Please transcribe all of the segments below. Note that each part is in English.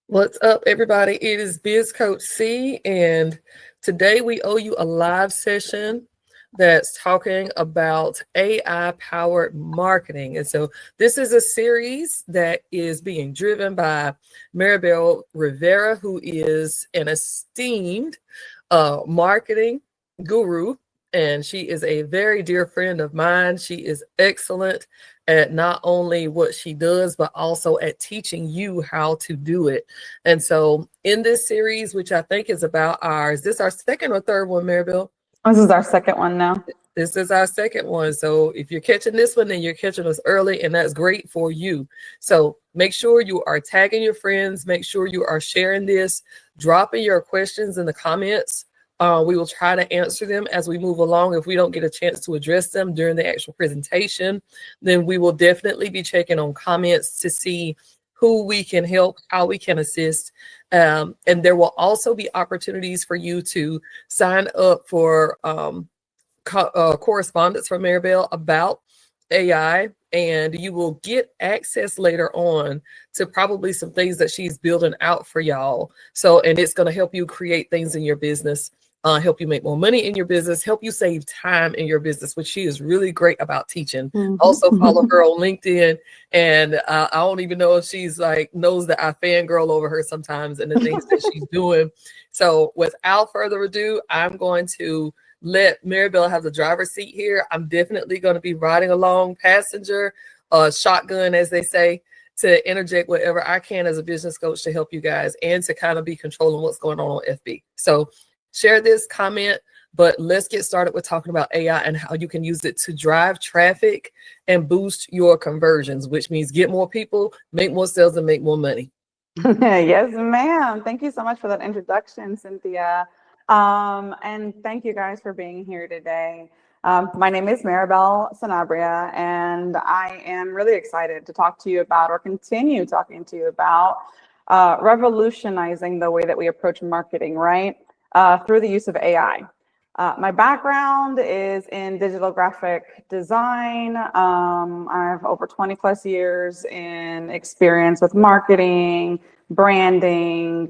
What's up, everybody? It is Biz Coach C, and today we owe you a live session that's talking about AI powered marketing. And so, this is a series that is being driven by Maribel Rivera, who is an esteemed marketing guru. And she is a very dear friend of mine. She is excellent at not only what she does, but also at teaching you how to do it. And so, in this series, which I think is about is this our second or third one, Maribel? This is our second one now. This is our second one. So if you're catching this one, then you're catching us early, and that's great for you. So make sure you are tagging your friends. Make sure you are sharing this, dropping your questions in the comments. We will try to answer them as we move along. If we don't get a chance to address them during the actual presentation, then we will definitely be checking on comments to see who we can help, how we can assist. And there will also be opportunities for you to sign up for correspondence from Maribel about AI, and you will get access later on to probably some things that she's building out for y'all. So, and it's going to help you create things in your business, help you make more money in your business, help you save time in your business, which she is really great about teaching. Also follow her on LinkedIn, and I don't even know if she's like knows that I fangirl over her sometimes and the things that she's doing. So without further ado, I'm going to let Maribel have the driver's seat here. I'm definitely going to be riding along passenger, shotgun, as they say, to interject whatever I can as a business coach to help you guys and to kind of be controlling what's going on FB. So share this, comment, but let's get started with talking about AI and how you can use it to drive traffic and boost your conversions, which means get more people, make more sales, and make more money. Yes, ma'am. Thank you so much for that introduction, Cynthia. And thank you guys for being here today. My name is Maribel Sanabria, and I am really excited to talk to you about, or continue talking to you about, revolutionizing the way that we approach marketing, right? Through the use of AI. My background is in digital graphic design. I have over 20 plus years in experience with marketing, branding,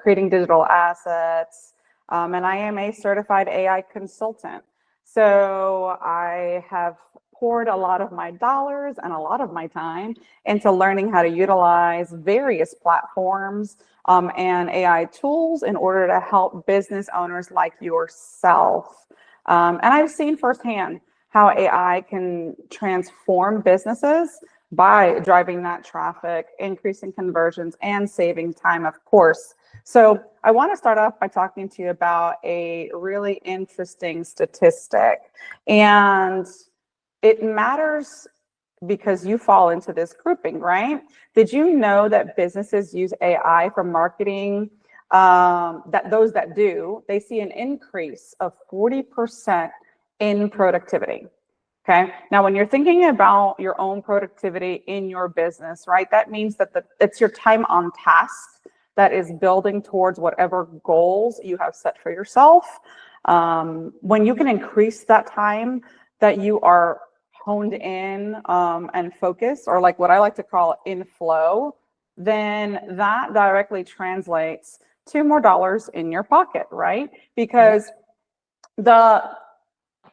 creating digital assets, and I am a certified AI consultant. So I have poured a lot of my dollars and a lot of my time into learning how to utilize various platforms and AI tools in order to help business owners like yourself. And I've seen firsthand how AI can transform businesses by driving that traffic, increasing conversions, and saving time, of course. So I want to start off by talking to you about a really interesting statistic. And it matters because you fall into this grouping, right? Did you know that businesses use AI for marketing? That those that do, they see an increase of 40% in productivity. Okay. Now, when you're thinking about your own productivity in your business, right, that means that it's your time on task that is building towards whatever goals you have set for yourself. When you can increase that time that you are honed in and focused, or like what I like to call in flow, then that directly translates to more dollars in your pocket, right? Because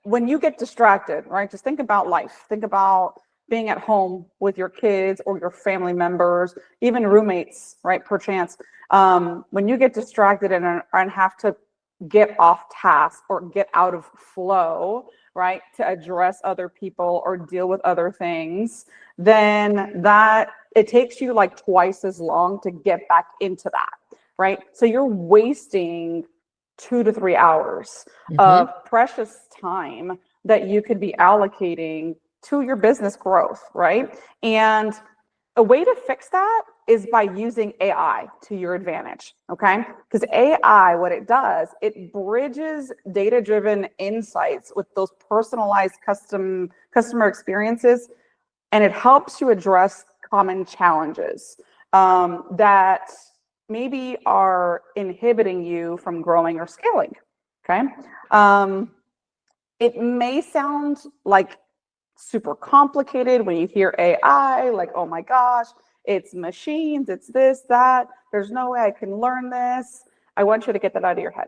when you get distracted, right, just think about life. Think about being at home with your kids or your family members, even roommates, right, perchance. When you get distracted and have to get off task or get out of flow, right, to address other people or deal with other things, then that it takes you like twice as long to get back into that, right? So you're wasting 2 to 3 hours of precious time that you could be allocating to your business growth, right? And a way to fix that is by using AI to your advantage, okay? Because AI, what it does, it bridges data-driven insights with those personalized customer experiences, and it helps you address common challenges that maybe are inhibiting you from growing or scaling, okay? It may sound like super complicated when you hear AI, like, oh my gosh, It's machines, it's this, that. There's no way I can learn this. I want you to get that out of your head.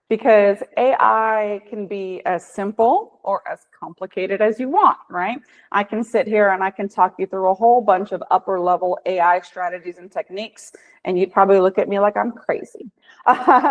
Because AI can be as simple or as complicated as you want, right? I can sit here and I can talk you through a whole bunch of upper level AI strategies and techniques, and you'd probably look at me like I'm crazy. but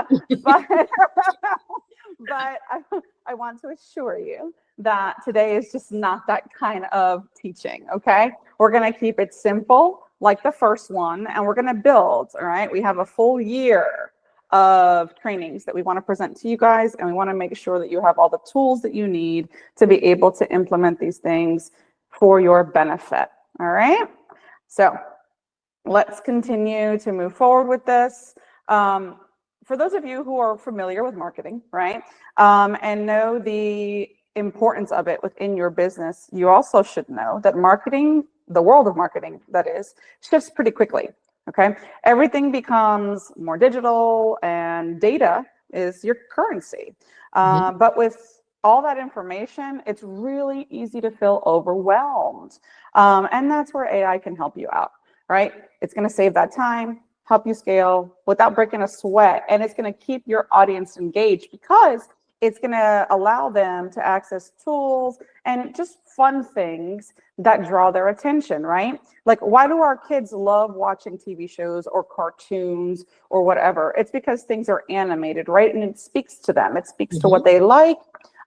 I want to assure you that today is just not that kind of teaching, okay? We're gonna keep it simple like the first one, and we're gonna build, all right? We have a full year of trainings that we want to present to you guys, and we want to make sure that you have all the tools that you need to be able to implement these things for your benefit. All right, so let's continue to move forward with this. For those of you who are familiar with marketing, right, and know the importance of it within your business, you also should know that marketing, the world of marketing, that is, shifts pretty quickly. Okay, everything becomes more digital, and data is your currency. But with all that information, it's really easy to feel overwhelmed. And that's where AI can help you out, right? It's going to save that time, help you scale without breaking a sweat, and it's going to keep your audience engaged because it's going to allow them to access tools and just fun things that draw their attention, right? Like, why do our kids love watching TV shows or cartoons or whatever? It's because things are animated, right? And it speaks to them. It speaks to what they like,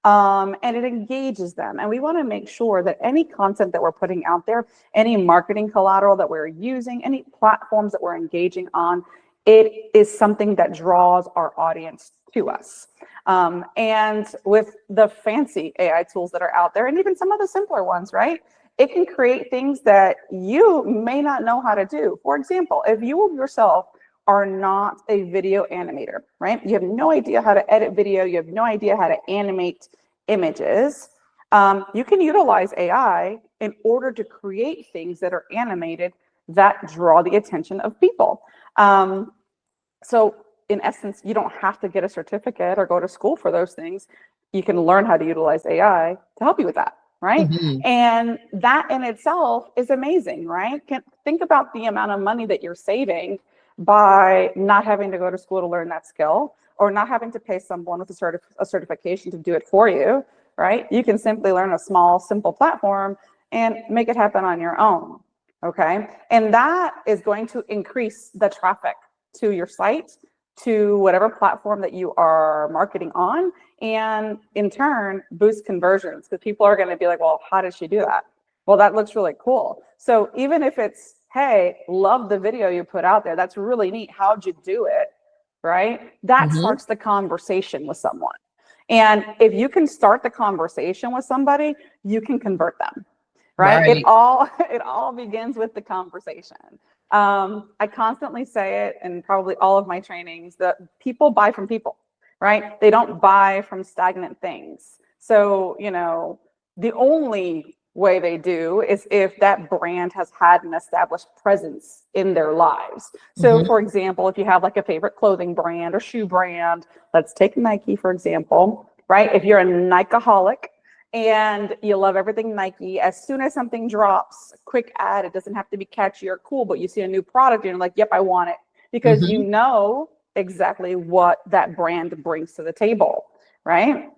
and it engages them. And we want to make sure that any content that we're putting out there, any marketing collateral that we're using, any platforms that we're engaging on, it is something that draws our audience to us. And with the fancy AI tools that are out there, and even some of the simpler ones, right? It can create things that you may not know how to do. For example, if you yourself are not a video animator, right? You have no idea how to edit video. You have no idea how to animate images. You can utilize AI in order to create things that are animated that draw the attention of people. So in essence, you don't have to get a certificate or go to school for those things. You can learn how to utilize AI to help you with that, right? And that in itself is amazing, right? Think about the amount of money that you're saving by not having to go to school to learn that skill, or not having to pay someone with a certification to do it for you, right? You can simply learn a small, simple platform and make it happen on your own, okay? And that is going to increase the traffic to your site, to whatever platform that you are marketing on, and in turn boost conversions, because people are going to be like, well, how did she do that? Well, that looks really cool. So even if it's, hey, love the video you put out there, that's really neat, how'd you do it, right? That starts the conversation with someone. And if you can start the conversation with somebody, you can convert them, right? It all begins with the conversation. I constantly say it in probably all of my trainings that people buy from people, right? They don't buy from stagnant things. So, you know, the only way they do is if that brand has had an established presence in their lives. So for example, if you have like a favorite clothing brand or shoe brand, let's take Nike, for example, right? If you're a Nikeaholic, and you love everything Nike, as soon as something drops, quick ad, it doesn't have to be catchy or cool, but you see a new product and you're like, yep, I want it, because you know exactly what that brand brings to the table, right?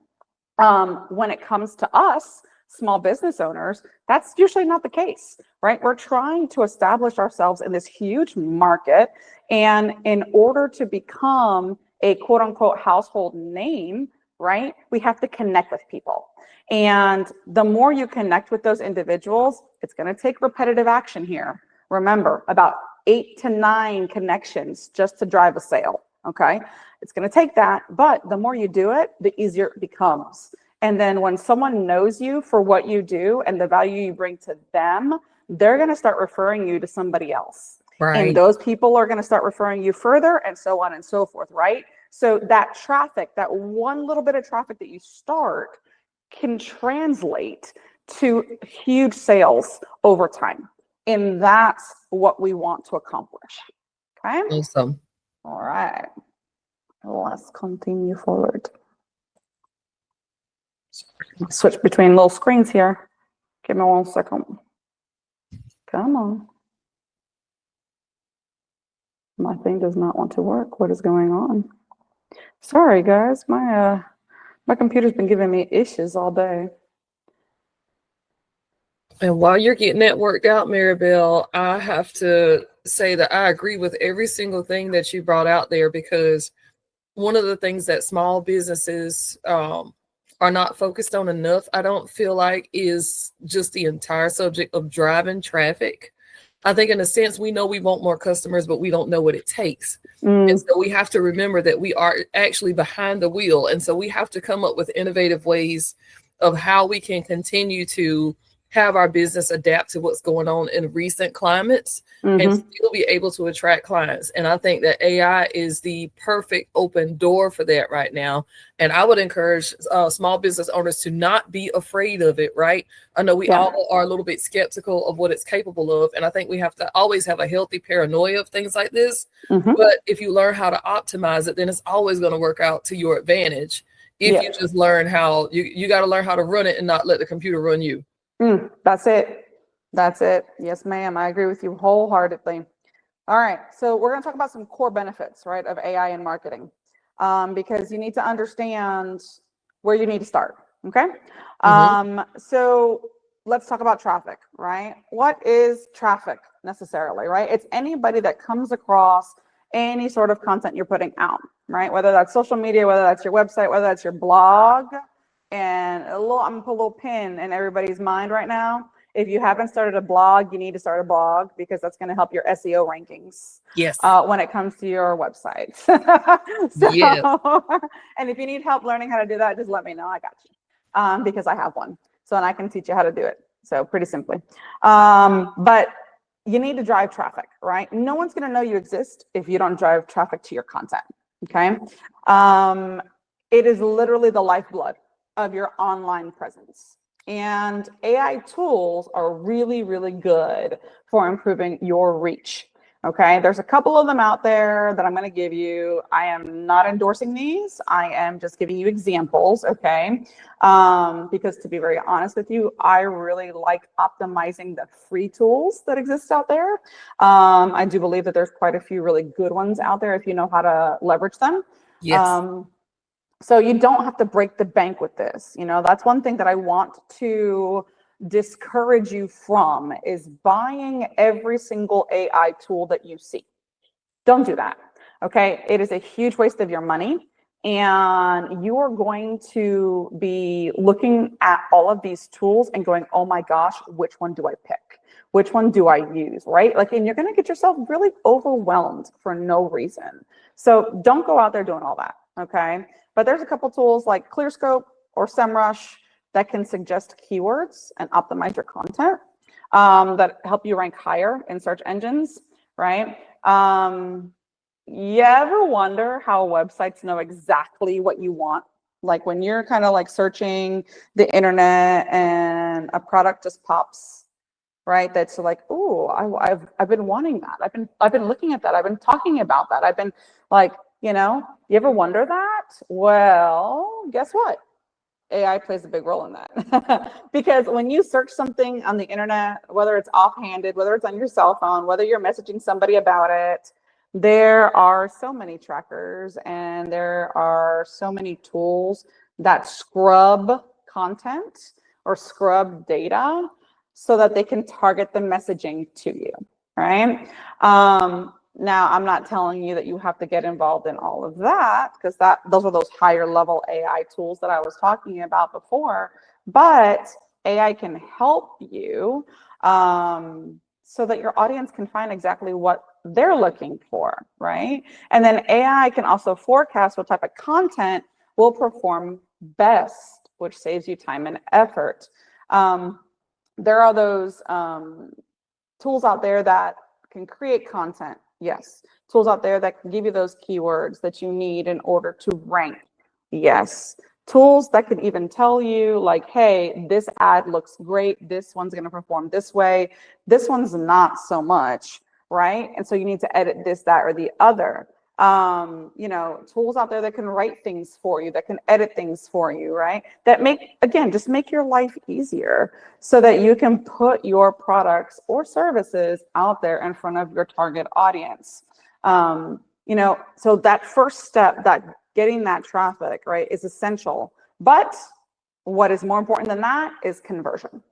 When it comes to us, small business owners, that's usually not the case, right? We're trying to establish ourselves in this huge market, and in order to become a quote unquote household name, right, we have to connect with people. And the more you connect with those individuals, it's going to take repetitive action here. Remember, about 8 to 9 connections just to drive a sale, okay? It's going to take that, but the more you do it, the easier it becomes. And then when someone knows you for what you do and the value you bring to them, they're going to start referring you to somebody else. And those people are going to start referring you further, and so on and so forth, right? So that traffic, that one little bit of traffic that you start, can translate to huge sales over time. And that's what we want to accomplish. Okay. Awesome. All right. Let's continue forward. Switch between little screens here. Give me 1 second. Come on. My thing does not want to work. What is going on? Sorry, guys. My computer's been giving me issues all day. And while you're getting that worked out, Maribel, I have to say that I agree with every single thing that you brought out there, because one of the things that small businesses are not focused on enough, I don't feel like, is just the entire subject of driving traffic. I think in a sense, we know we want more customers, but we don't know what it takes. And so we have to remember that we are actually behind the wheel. And so we have to come up with innovative ways of how we can continue to have our business adapt to what's going on in recent climates and still be able to attract clients. And I think that AI is the perfect open door for that right now. And I would encourage small business owners to not be afraid of it, right? I know we all are a little bit skeptical of what it's capable of. And I think we have to always have a healthy paranoia of things like this. But if you learn how to optimize it, then it's always going to work out to your advantage. If you just learn how, you got to learn how to run it and not let the computer run you. That's it. That's it. Yes, ma'am. I agree with you wholeheartedly. All right. So we're going to talk about some core benefits, right, of AI in marketing, because you need to understand where you need to start. Okay. So let's talk about traffic, right? What is traffic necessarily, right? It's anybody that comes across any sort of content you're putting out, right? Whether that's social media, whether that's your website, whether that's your blog. And I'm gonna put a little pin in everybody's mind right now. If you haven't started a blog, you need to start a blog, because that's going to help your SEO rankings. Yes. When it comes to your website. And if you need help learning how to do that, just let me know. I got you. Because I have one. So, and I can teach you how to do it. So pretty simply. But you need to drive traffic, right? No one's going to know you exist if you don't drive traffic to your content. Okay. It is literally the lifeblood of your online presence. And AI tools are really, really good for improving your reach. Okay, there's a couple of them out there that I'm going to give you. I am not endorsing these. I am just giving you examples. Okay, because to be very honest with you, I really like optimizing the free tools that exist out there. I do believe that there's quite a few really good ones out there if you know how to leverage them. Yes. So you don't have to break the bank with this. You know, that's one thing that I want to discourage you from, is buying every single AI tool that you see. Don't do that. Okay. It is a huge waste of your money. And you are going to be looking at all of these tools and going, oh my gosh, which one do I pick? Which one do I use? Right? Like, and you're going to get yourself really overwhelmed for no reason. So don't go out there doing all that. Okay. But there's a couple tools like ClearScope or SEMrush that can suggest keywords and optimize your content, that help you rank higher in search engines, right? You ever wonder how websites know exactly what you want? Like when you're kind of like searching the internet and a product just pops, right? That's like, oh, I've been wanting that. I've been looking at that. I've been talking about that. I've been like, you know, you ever wonder that? Well, guess what? AI plays a big role in that. Because when you search something on the internet, whether it's offhanded, whether it's on your cell phone, whether you're messaging somebody about it, there are so many trackers and there are so many tools that scrub content or scrub data so that they can target the messaging to you, right? Now, I'm not telling you that you have to get involved in all of that, because those are those higher level AI tools that I was talking about before. But AI can help you so that your audience can find exactly what they're looking for, right? And then AI can also forecast what type of content will perform best, which saves you time and effort. There are those tools out there that can create content. Yes. Tools out there that can give you those keywords that you need in order to rank. Yes. Tools that can even tell you like, hey, this ad looks great. This one's going to perform this way. This one's not so much, right? And so you need to edit this, that, or the other. You know, tools out there that can write things for you, that can edit things for you, right? That just make your life easier so that you can put your products or services out there in front of your target audience. So that first step, that getting that traffic, right, is essential. But what is more important than that is conversion.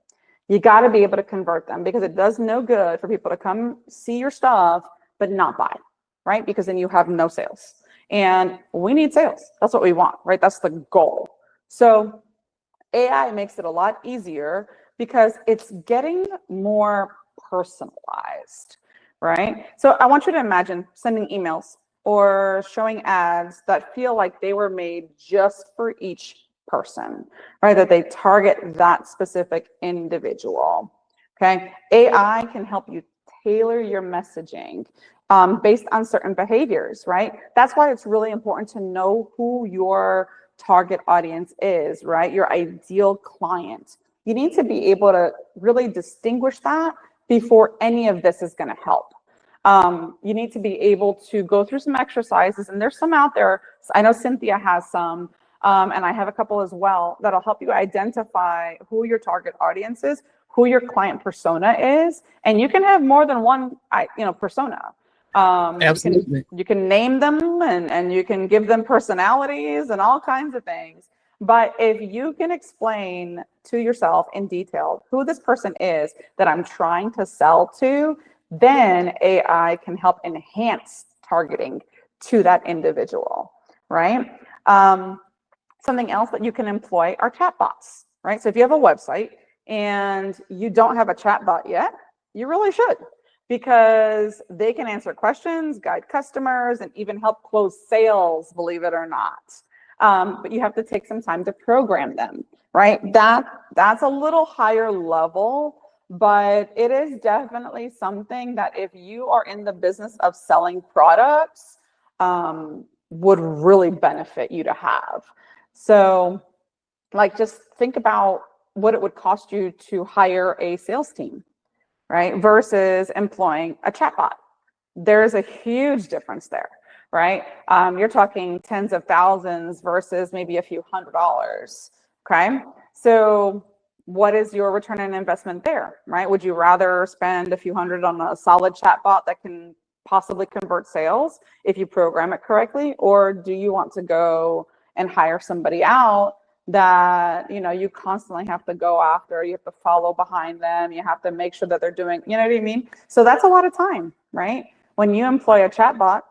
You got to be able to convert them, because it does no good for people to come see your stuff but not buy, right? Because then you have no sales. And we need sales. That's what we want, right? That's the goal. So AI makes it a lot easier because it's getting more personalized, right? So I want you to imagine sending emails or showing ads that feel like they were made just for each person, right? That they target that specific individual. Okay. AI can help you tailor your messaging based on certain behaviors, right? That's why it's really important to know who your target audience is, right? Your ideal client. You need to be able to really distinguish that before any of this is going to help. You need to be able to go through some exercises, and there's some out there. I know Cynthia has some, and I have a couple as well, that'll help you identify who your target audience is, who your client persona is, and you can have more than one, persona. Absolutely. You can name them, and you can give them personalities and all kinds of things. But if you can explain to yourself in detail who this person is that I'm trying to sell to, then AI can help enhance targeting to that individual, right? Something else that you can employ are chatbots, right? So if you have a website and you don't have a chatbot yet, you really should, because they can answer questions, guide customers, and even help close sales, believe it or not. But you have to take some time to program them, right? That's a little higher level, but it is definitely something that if you are in the business of selling products, would really benefit you to have. So like, just think about what it would cost you to hire a sales team, right? Versus employing a chatbot. There's a huge difference there, right? You're talking tens of thousands versus maybe a few $100s, okay? So what is your return on investment there, right? Would you rather spend a few hundred on a solid chatbot that can possibly convert sales if you program it correctly? Or do you want to go and hire somebody out that, you constantly have to go after, you have to follow behind them, you have to make sure that they're doing, you know what I mean? So that's a lot of time, right? When you employ a chatbot,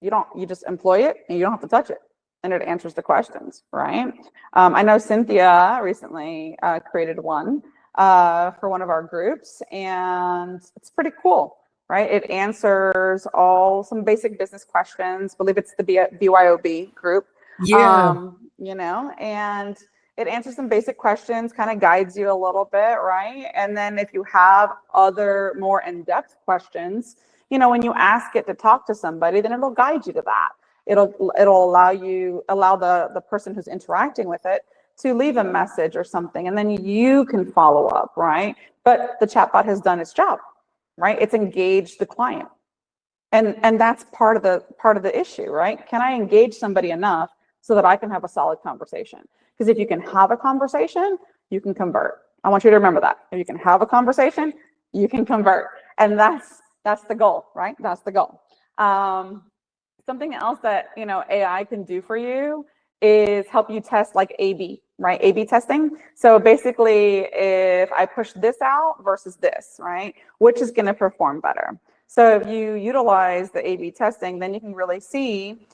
you just employ it and you don't have to touch it, and it answers the questions, right? I know Cynthia recently created one for one of our groups, and it's pretty cool, right? It answers some basic business questions. I believe it's the BYOB group. Yeah. And it answers some basic questions, kind of guides you a little bit, right? And then if you have other more in-depth questions, when you ask it to talk to somebody, then it'll guide you to that. It'll allow the person who's interacting with it to leave a message or something, and then you can follow up, right? But the chatbot has done its job, right? It's engaged the client. And that's part of the issue, right? Can I engage somebody enough so that I can have a solid conversation? Because if you can have a conversation, you can convert. I want you to remember that. If you can have a conversation, you can convert. And that's the goal, right? That's the goal. Something else that AI can do for you is help you test, like A/B, right? A/B testing. So basically, if I push this out versus this, right, which is going to perform better? So if you utilize the A/B testing, then you can really see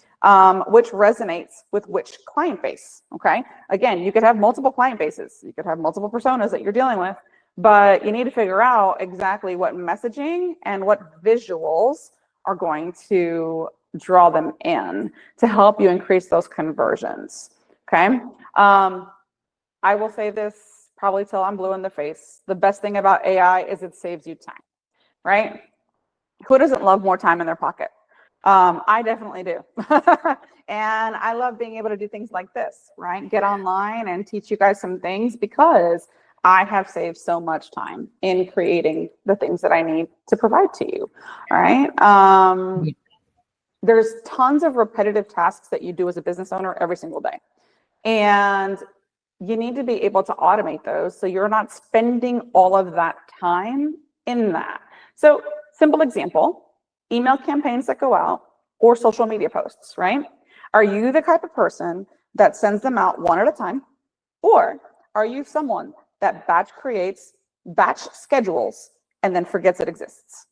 which resonates with which client base, okay? Again, you could have multiple client bases. You could have multiple personas that you're dealing with, but you need to figure out exactly what messaging and what visuals are going to draw them in to help you increase those conversions, okay? I will say this probably till I'm blue in the face. The best thing about AI is it saves you time, right? Who doesn't love more time in their pocket? I definitely do. And I love being able to do things like this, right? Get online and teach you guys some things, because I have saved so much time in creating the things that I need to provide to you, all right? There's tons of repetitive tasks that you do as a business owner every single day. And you need to be able to automate those so you're not spending all of that time in that. So simple example, email campaigns that go out, or social media posts, right? Are you the type of person that sends them out one at a time? Or are you someone that batch creates, batch schedules, and then forgets it exists,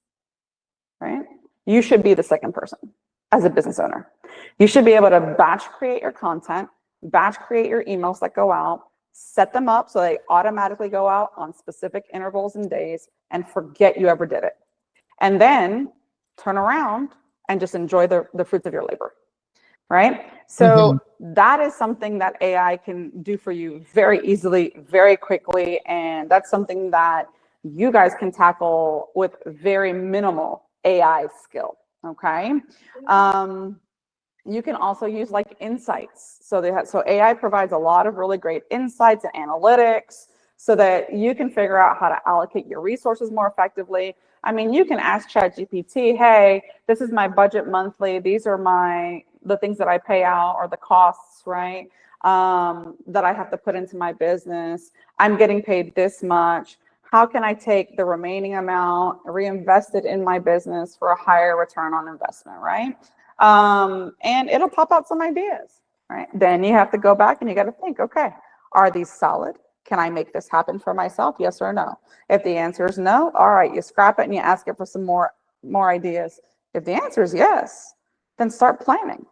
right? You should be the second person as a business owner. You should be able to batch create your content, batch create your emails that go out, set them up so they automatically go out on specific intervals and days, and forget you ever did it. And then turn around and just enjoy the fruits of your labor, right? So that is something that AI can do for you very easily, very quickly. And that's something that you guys can tackle with very minimal AI skill, okay? You can also use like insights. So AI provides a lot of really great insights and analytics so that you can figure out how to allocate your resources more effectively. I mean, you can ask ChatGPT, hey, this is my budget monthly. These are the things that I pay out or the costs, right? That I have to put into my business. I'm getting paid this much. How can I take the remaining amount, reinvest it in my business for a higher return on investment, right? And it'll pop out some ideas, right? Then you have to go back and you got to think, okay, are these solid? Can I make this happen for myself? Yes or no? If the answer is no, all right, you scrap it and you ask it for some more ideas. If the answer is yes, then start planning,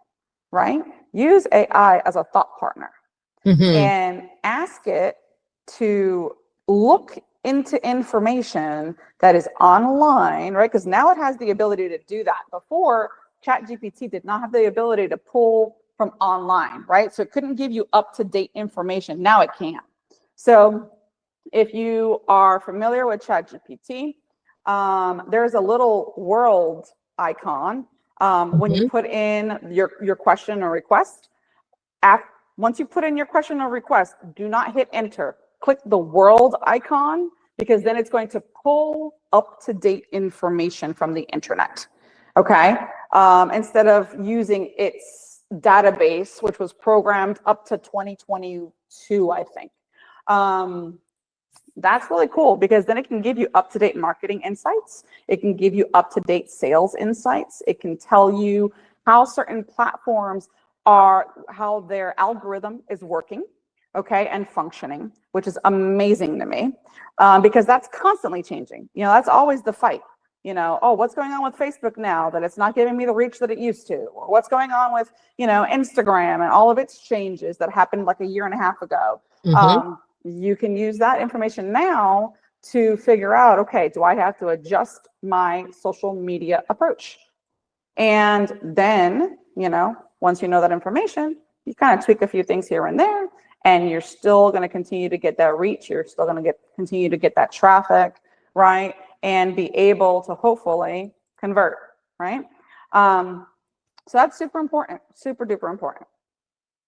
right? Use AI as a thought partner and ask it to look into information that is online, right? Because now it has the ability to do that. Before, ChatGPT did not have the ability to pull from online, right? So it couldn't give you up-to-date information. Now it can. So if you are familiar with ChatGPT, there's a little world icon when you put in your question or request. Once you put in your question or request, do not hit enter. Click the world icon, because then it's going to pull up-to-date information from the internet, okay? Instead of using its database, which was programmed up to 2022, I think. That's really cool, because then it can give you up-to-date marketing insights. It can give you up-to-date sales insights. It can tell you how certain platforms how their algorithm is working, okay, and functioning, which is amazing to me, because that's constantly changing. You know, that's always the fight. You know, oh, what's going on with Facebook now that it's not giving me the reach that it used to? Or what's going on with, you know, Instagram and all of its changes that happened like a year and a half ago? You can use that information now to figure out, okay, do I have to adjust my social media approach? And then, you know, once you know that information, you kind of tweak a few things here and there, and you're still going to continue to get that reach. You're still going to continue to get that traffic, right? And be able to hopefully convert, right? So that's super important, super duper important.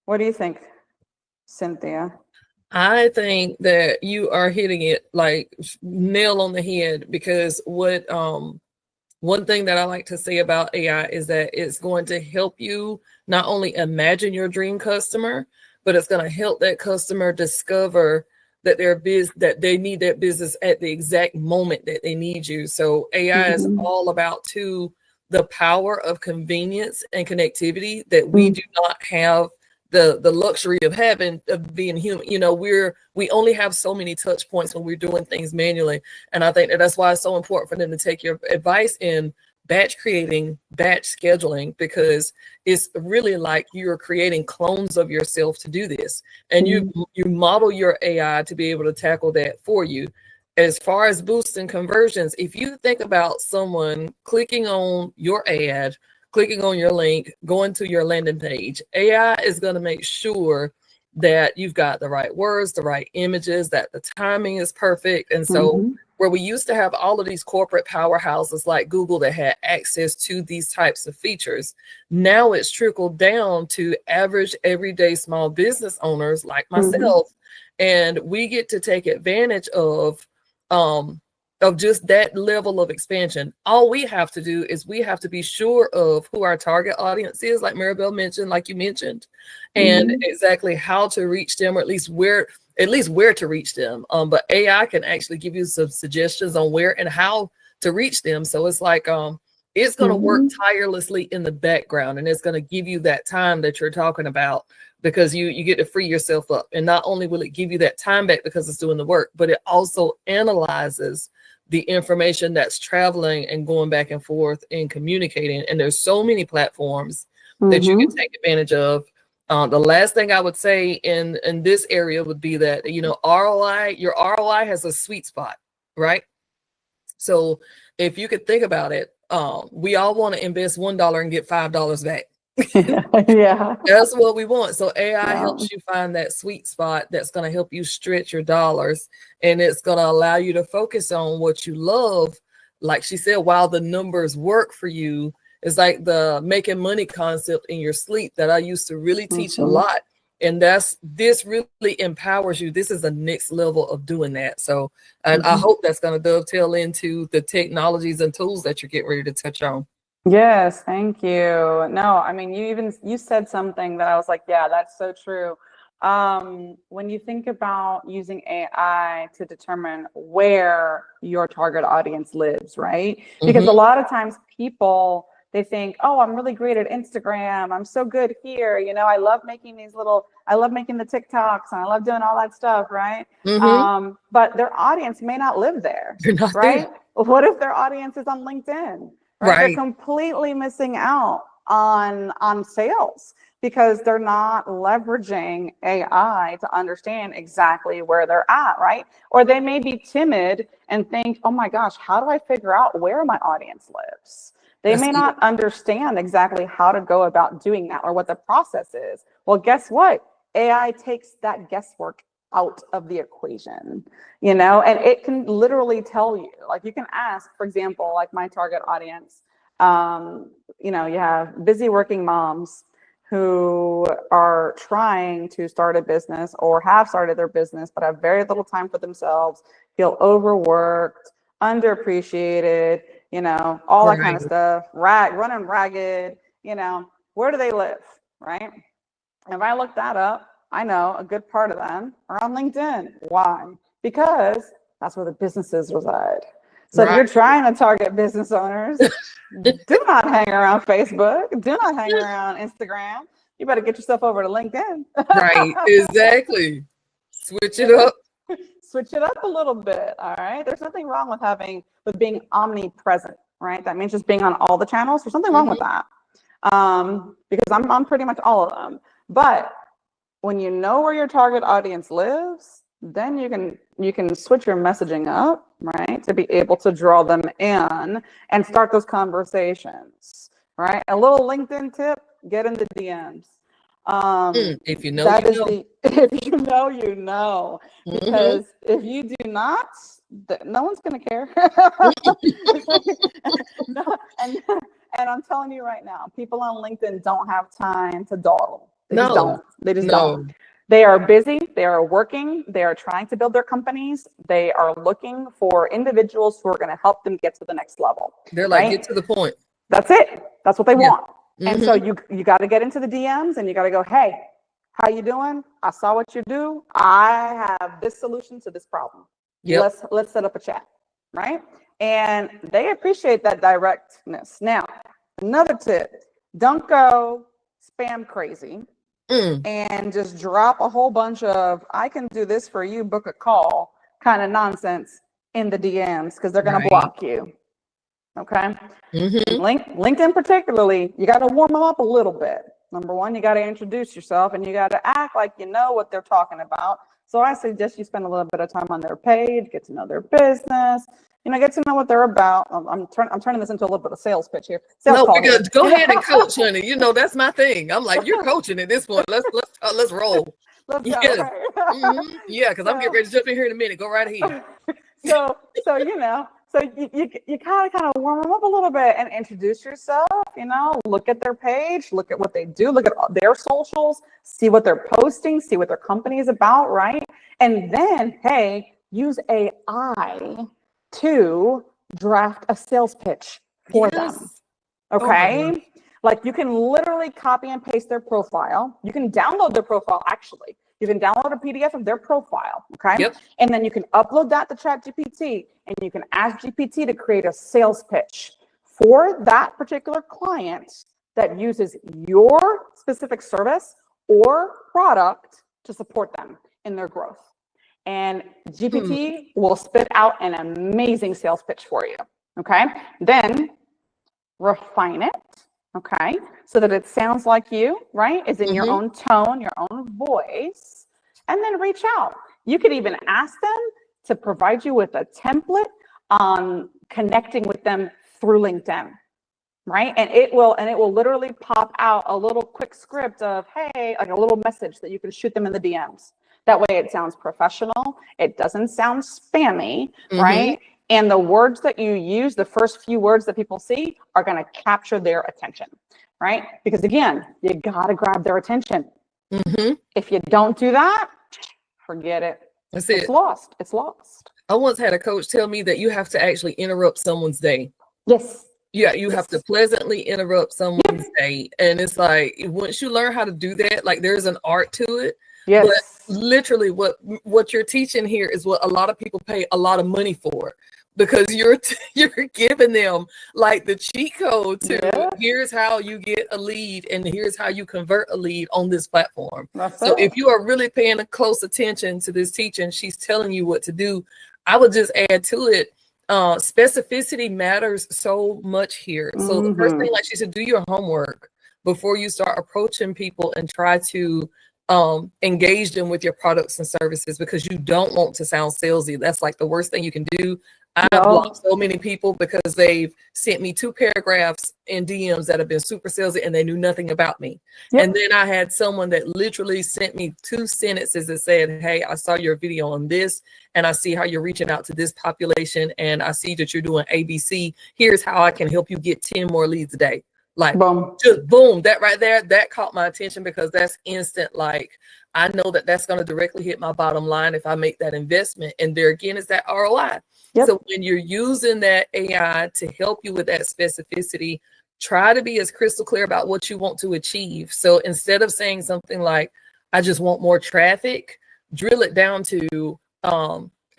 What do you think, Cynthia? I think that you are hitting it like nail on the head, because one thing that I like to say about AI is that it's going to help you not only imagine your dream customer, but it's going to help that customer discover that that they need that business at the exact moment that they need you. So AI is all about the power of convenience and connectivity that we do not have the luxury of being human. You know, we only have so many touch points when we're doing things manually. And I think that's why it's so important for them to take your advice in batch creating, batch scheduling, because it's really like you're creating clones of yourself to do this. And you model your AI to be able to tackle that for you. As far as boosting conversions, if you think about someone clicking on your ad, clicking on your link, going to your landing page, AI is going to make sure that you've got the right words, the right images, that the timing is perfect. And so where we used to have all of these corporate powerhouses like Google that had access to these types of features, now it's trickled down to average everyday small business owners like myself. And we get to take advantage of just that level of expansion. All we have to do is we have to be sure of who our target audience is, like Maribel mentioned, like you mentioned, and exactly how to reach them, or at least where to reach them. But AI can actually give you some suggestions on where and how to reach them. So it's like it's going to work tirelessly in the background, and it's going to give you that time that you're talking about, because you get to free yourself up. And not only will it give you that time back because it's doing the work, but it also analyzes the information that's traveling and going back and forth and communicating. And there's so many platforms that you can take advantage of. The last thing I would say in this area would be that, you know, your ROI has a sweet spot, right? So if you could think about it, we all want to invest $1 and get $5 back. Yeah. That's what we want. So AI helps you find that sweet spot that's going to help you stretch your dollars, and it's going to allow you to focus on what you love. Like she said, while the numbers work for you, it's like the making money concept in your sleep that I used to really teach a lot. And this really empowers you. This is the next level of doing that. So, and I hope that's going to dovetail into the technologies and tools that you're getting ready to touch on. Yes, thank you. No, I mean, you said something that I was like, yeah, that's so true. When you think about using AI to determine where your target audience lives, right? Because a lot of times people, they think, oh, I'm really great at Instagram. I'm so good here. You know, I love making the TikToks, and I love doing all that stuff, right? But their audience may not live there, right? What if their audience is on LinkedIn? Right? They're completely missing out on sales because they're not leveraging AI to understand exactly where they're at, right? Or they may be timid and think, oh my gosh, how do I figure out where my audience lives? They may not understand exactly how to go about doing that or what the process is. Well, guess what? AI takes that guesswork out of the equation, you know, and it can literally tell you, like you can ask, for example, like my target audience, you know, you have busy working moms who are trying to start a business or have started their business, but have very little time for themselves, feel overworked, underappreciated, you know, all that kind of stuff, running ragged, you know, where do they live, right? If I look that up, I know a good part of them are on LinkedIn. Why? Because that's where the businesses reside. So if you're trying to target business owners, do not hang around Facebook. Do not hang around Instagram. You better get yourself over to LinkedIn. Right, exactly. Switch it up. Switch it up a little bit. All right. There's nothing wrong with being omnipresent, right? That means just being on all the channels. There's nothing wrong with that. Because I'm on pretty much all of them. But when you know where your target audience lives, then you can switch your messaging up, right, to be able to draw them in and start those conversations, right? A little LinkedIn tip: get in the DMs. If you know, if you know, you know, because if you do not, no one's gonna care. No, and I'm telling you right now, people on LinkedIn don't have time to dawdle. They just don't. They just don't. They are busy. They are working. They are trying to build their companies. They are looking for individuals who are going to help them get to the next level. They're like, get to the point. That's it. That's what they want. And so you got to get into the DMs and you got to go, hey, how you doing? I saw what you do. I have this solution to this problem. Let's set up a chat, right? And they appreciate that directness. Now, another tip: don't go spam crazy and just drop a whole bunch of "I can do this for you, book a call" kind of nonsense in the DMs, because they're going to block you. Okay. LinkedIn particularly, you got to warm them up a little bit. Number one, you got to introduce yourself and you got to act like you know what they're talking about. So I suggest you spend a little bit of time on their page, get to know their business, you know, get to know what they're about. I'm turning this into a little bit of sales pitch here. Go ahead and coach, honey. You know, that's my thing. I'm like, you're coaching at this point. Let's roll. Let's go. Yeah, because I'm getting ready to jump in here in a minute. Go right ahead. So you know. So you kind of warm them up a little bit and introduce yourself, you know, look at their page, look at what they do, look at their socials, see what they're posting, see what their company is about, right? And then, hey, use AI to draft a sales pitch for them, okay? Like you can literally copy and paste their profile. You can download their profile, actually. You can download a PDF of their profile, okay? And then you can upload that to ChatGPT, and you can ask GPT to create a sales pitch for that particular client that uses your specific service or product to support them in their growth. And GPT will spit out an amazing sales pitch for you. Okay. Then refine it. Okay. So that it sounds like you, right? Is in your own tone, your own voice. And then reach out. You could even ask them to provide you with a template on connecting with them through LinkedIn. Right. And it will literally pop out a little quick script of, hey, like a little message that you can shoot them in the DMs. That way it sounds professional. It doesn't sound spammy, right? And the words that you use, the first few words that people see are going to capture their attention, right? Because again, you got to grab their attention. If you don't do that, forget it. That's it. It's lost. It's lost. I once had a coach tell me that you have to actually interrupt someone's day. Yes. Yeah, you have to pleasantly interrupt someone's day. And it's like, once you learn how to do that, like there's an art to it. Yes. But literally what you're teaching here is what a lot of people pay a lot of money for, because you're giving them like the cheat code to here's how you get a lead and here's how you convert a lead on this platform. So if you are really paying a close attention to this teaching, she's telling you what to do. I would just add to it, specificity matters so much here. So the first thing, like she said, do your homework before you start approaching people and try to engage them with your products and services, because you don't want to sound salesy. That's like the worst thing you can do. I've blocked so many people because they've sent me 2 paragraphs in DMs that have been super salesy and they knew nothing about me. And then I had someone that literally sent me 2 sentences that said, hey, I saw your video on this and I see how you're reaching out to this population and I see that you're doing ABC. Here's how I can help you get 10 more leads a day. Like, boom. Just boom, that right there, that caught my attention, because that's instant. Like, I know that that's going to directly hit my bottom line if I make that investment. And there again is that ROI. So when you're using that AI to help you with that specificity, try to be as crystal clear about what you want to achieve. So instead of saying something like, I just want more traffic, drill it down to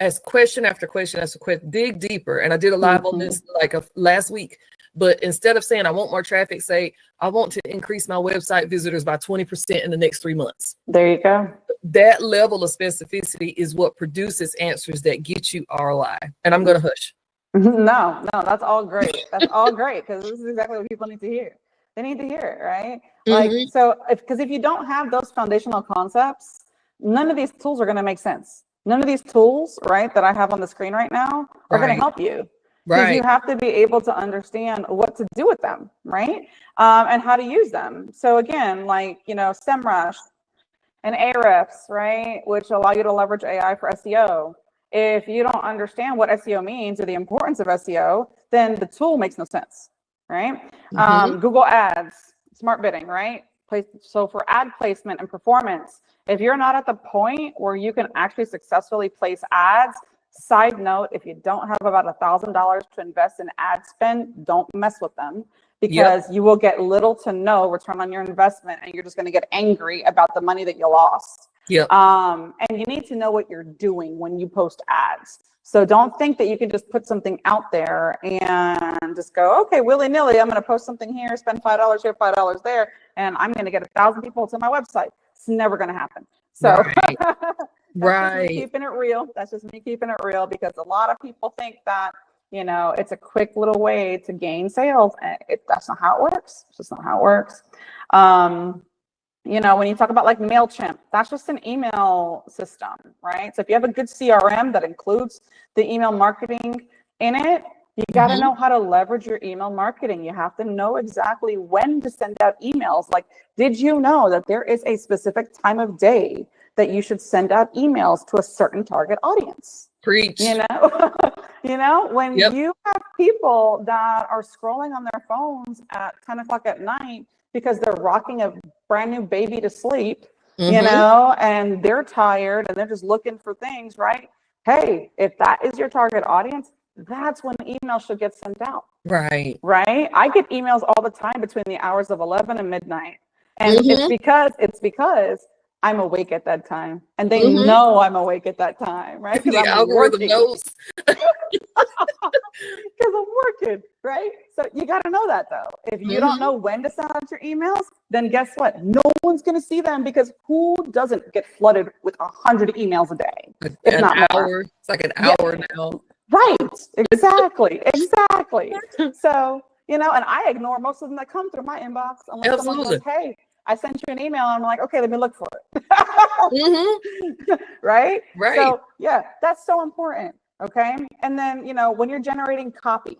as question after question after question, dig deeper. And I did a live on this like last week. But instead of saying, I want more traffic, say, I want to increase my website visitors by 20% in the next 3 months. There you go. That level of specificity is what produces answers that get you ROI. And I'm going to hush. No, that's all great. That's all great, because this is exactly what people need to hear. They need to hear it, right? Like, so because if you don't have those foundational concepts, none of these tools are going to make sense. None of these tools, right, that I have on the screen right now are going to help you. Because you have to be able to understand what to do with them, right? And how to use them. So again, like, you know, SEMrush and Ahrefs, right, which allow you to leverage AI for SEO. If you don't understand what SEO means or the importance of SEO, then the tool makes no sense, right? Google Ads, smart bidding, right? So for ad placement and performance, if you're not at the point where you can actually successfully place ads, side note, if you don't have about $1,000 to invest in ad spend, don't mess with them, because you will get little to no return on your investment, and you're just going to get angry about the money that you lost. And you need to know what you're doing when you post ads. So don't think that you can just put something out there and just go, okay, willy-nilly, I'm going to post something here, spend $5 here, $5 there, and I'm going to get 1,000 people to my website. It's never going to happen. So That's just me keeping it real. That's just me keeping it real, because a lot of people think that, you know, it's a quick little way to gain sales. And that's not how it works. It's just not how it works. You know, when you talk about like MailChimp, that's just an email system, right? So if you have a good CRM that includes the email marketing in it, you got to know how to leverage your email marketing. You have to know exactly when to send out emails. Like, did you know that there is a specific time of day that you should send out emails to a certain target audience? Preach. You know, you know, when you have people that are scrolling on their phones at 10 o'clock at night because they're rocking a brand new baby to sleep, you know, and they're tired and they're just looking for things, right? Hey, if that is your target audience, that's when the email should get sent out. Right. I get emails all the time between the hours of 11 and midnight. And it's because I'm awake at that time, and they Mhm. know I'm awake at that time, right? Because The I'm algorithm working. knows. Because I'm working, right? So you got to know that though. If you don't Mhm. know when to send out your emails, then guess what? No one's going to see them, because who doesn't get flooded with 100 emails a day, if An not more? hour. It's like an Yeah, hour now. right. Exactly. Exactly. So, and I ignore most of them that come through my inbox unless someone goes, Absolutely. "Hey, I sent you an email." And I'm like, "Okay, let me look for it." Mhm. Right? Right. So, yeah, that's so important. Okay. And then, when you're generating copy,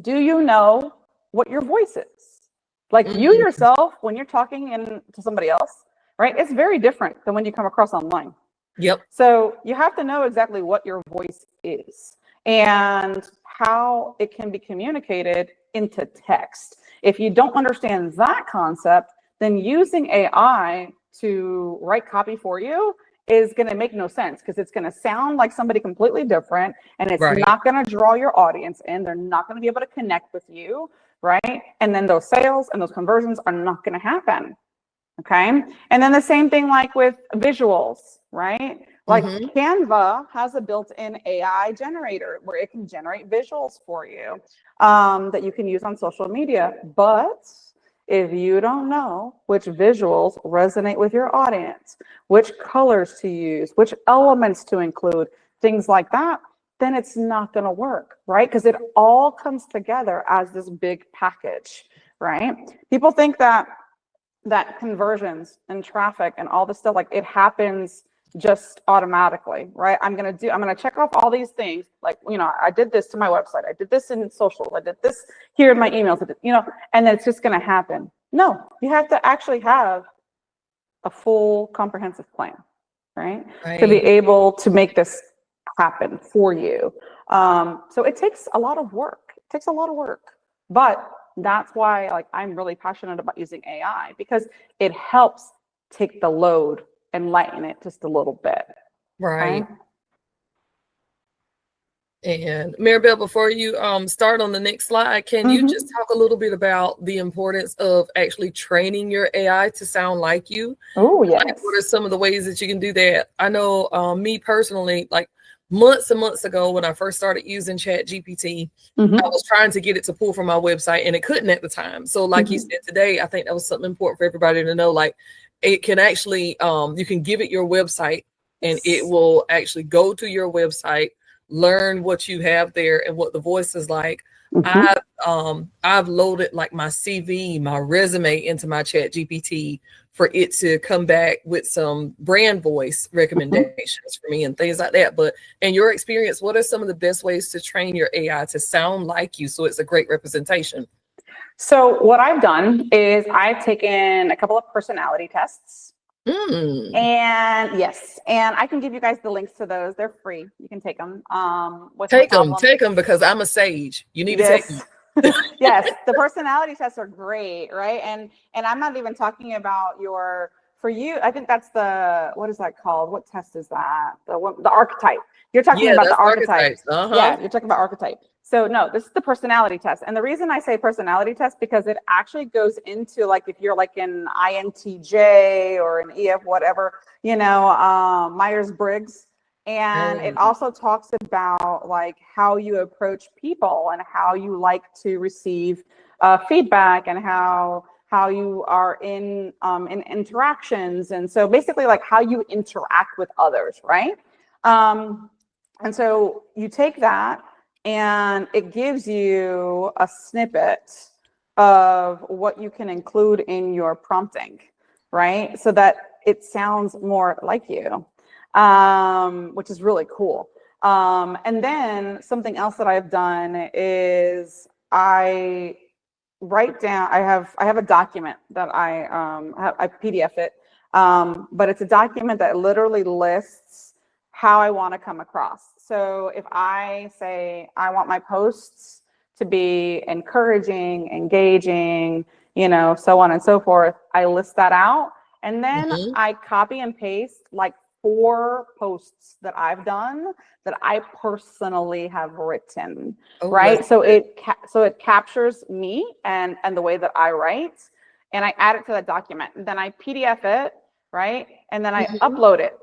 do you know what your voice is? Like you Mhm. yourself, when you're talking to somebody else, right? It's very different than when you come across online. Yep. So you have to know exactly what your voice is and how it can be communicated into text. If you don't understand that concept, then using AI to write copy for you is going to make no sense, because it's going to sound like somebody completely different, and it's Right. not going to draw your audience in. They're not going to be able to connect with you, right? And then those sales and those conversions are not going to happen. Okay. And then the same thing like with visuals, right? Like Mhm. Canva has a built-in AI generator where it can generate visuals for you, that you can use on social media. But if you don't know which visuals resonate with your audience, which colors to use, which elements to include, things like that, then it's not going to work, right? Because it all comes together as this big package, right? People think that conversions and traffic and all this stuff, like it happens just automatically, right? I'm going to check off all these things. Like, I did this to my website. I did this in social. I did this here in my emails, and then it's just going to happen. No, you have to actually have a full comprehensive plan, right? To be Right. able to make this happen for you. So it takes a lot of work. It takes a lot of work, but that's why, like, I'm really passionate about using AI, because it helps take the load and lighten it just a little bit. Okay. Right. And Maribel, before you start on the next slide, can you just talk a little bit about the importance of actually training your AI to sound like you? Oh, Like, yes. what are some of the ways that you can do that? I know me personally, like months and months ago when I first started using Chat GPT, I was trying to get it to pull from my website and it couldn't at the time. So like you said today, I think that was something important for everybody to know. Like it can actually, you can give it your website and it will actually go to your website, learn what you have there and what the voice is like. I've loaded like my CV, my resume into my Chat GPT for it to come back with some brand voice recommendations for me and things like that. But in your experience, what are some of the best ways to train your AI to sound like you so it's a great representation? So what I've done is I've taken a couple of personality tests. And yes, and I can give you guys the links to those. They're free. You can take them with no problem. Take them because I'm a sage. You need to take them. Yes. Yes, the personality tests are great, right? And I'm not even talking about for you, I think that's what is that called? What test is that? The archetype. You're talking Yeah, about the that's archetype. archetypes. Uh-huh. Yeah, you're talking about archetype. So no, this is the personality test. And the reason I say personality test, because it actually goes into, like, if you're like an INTJ or an EF, whatever, Myers-Briggs. And it also talks about like how you approach people and how you like to receive feedback, and how you are in interactions. And so basically like how you interact with others, right? And so you take that and it gives you a snippet of what you can include in your prompting, right? So that it sounds more like you, which is really cool. And then something else that I've done is I write down, I have a document that I PDF it, but it's a document that literally lists how I want to come across. So if I say I want my posts to be encouraging, engaging, so on and so forth, I list that out. And then I copy and paste like 4 posts that I've done that I personally have written, right? So it captures me and the way that I write, and I add it to that document. And then I PDF it right? And then I Mhm. upload it.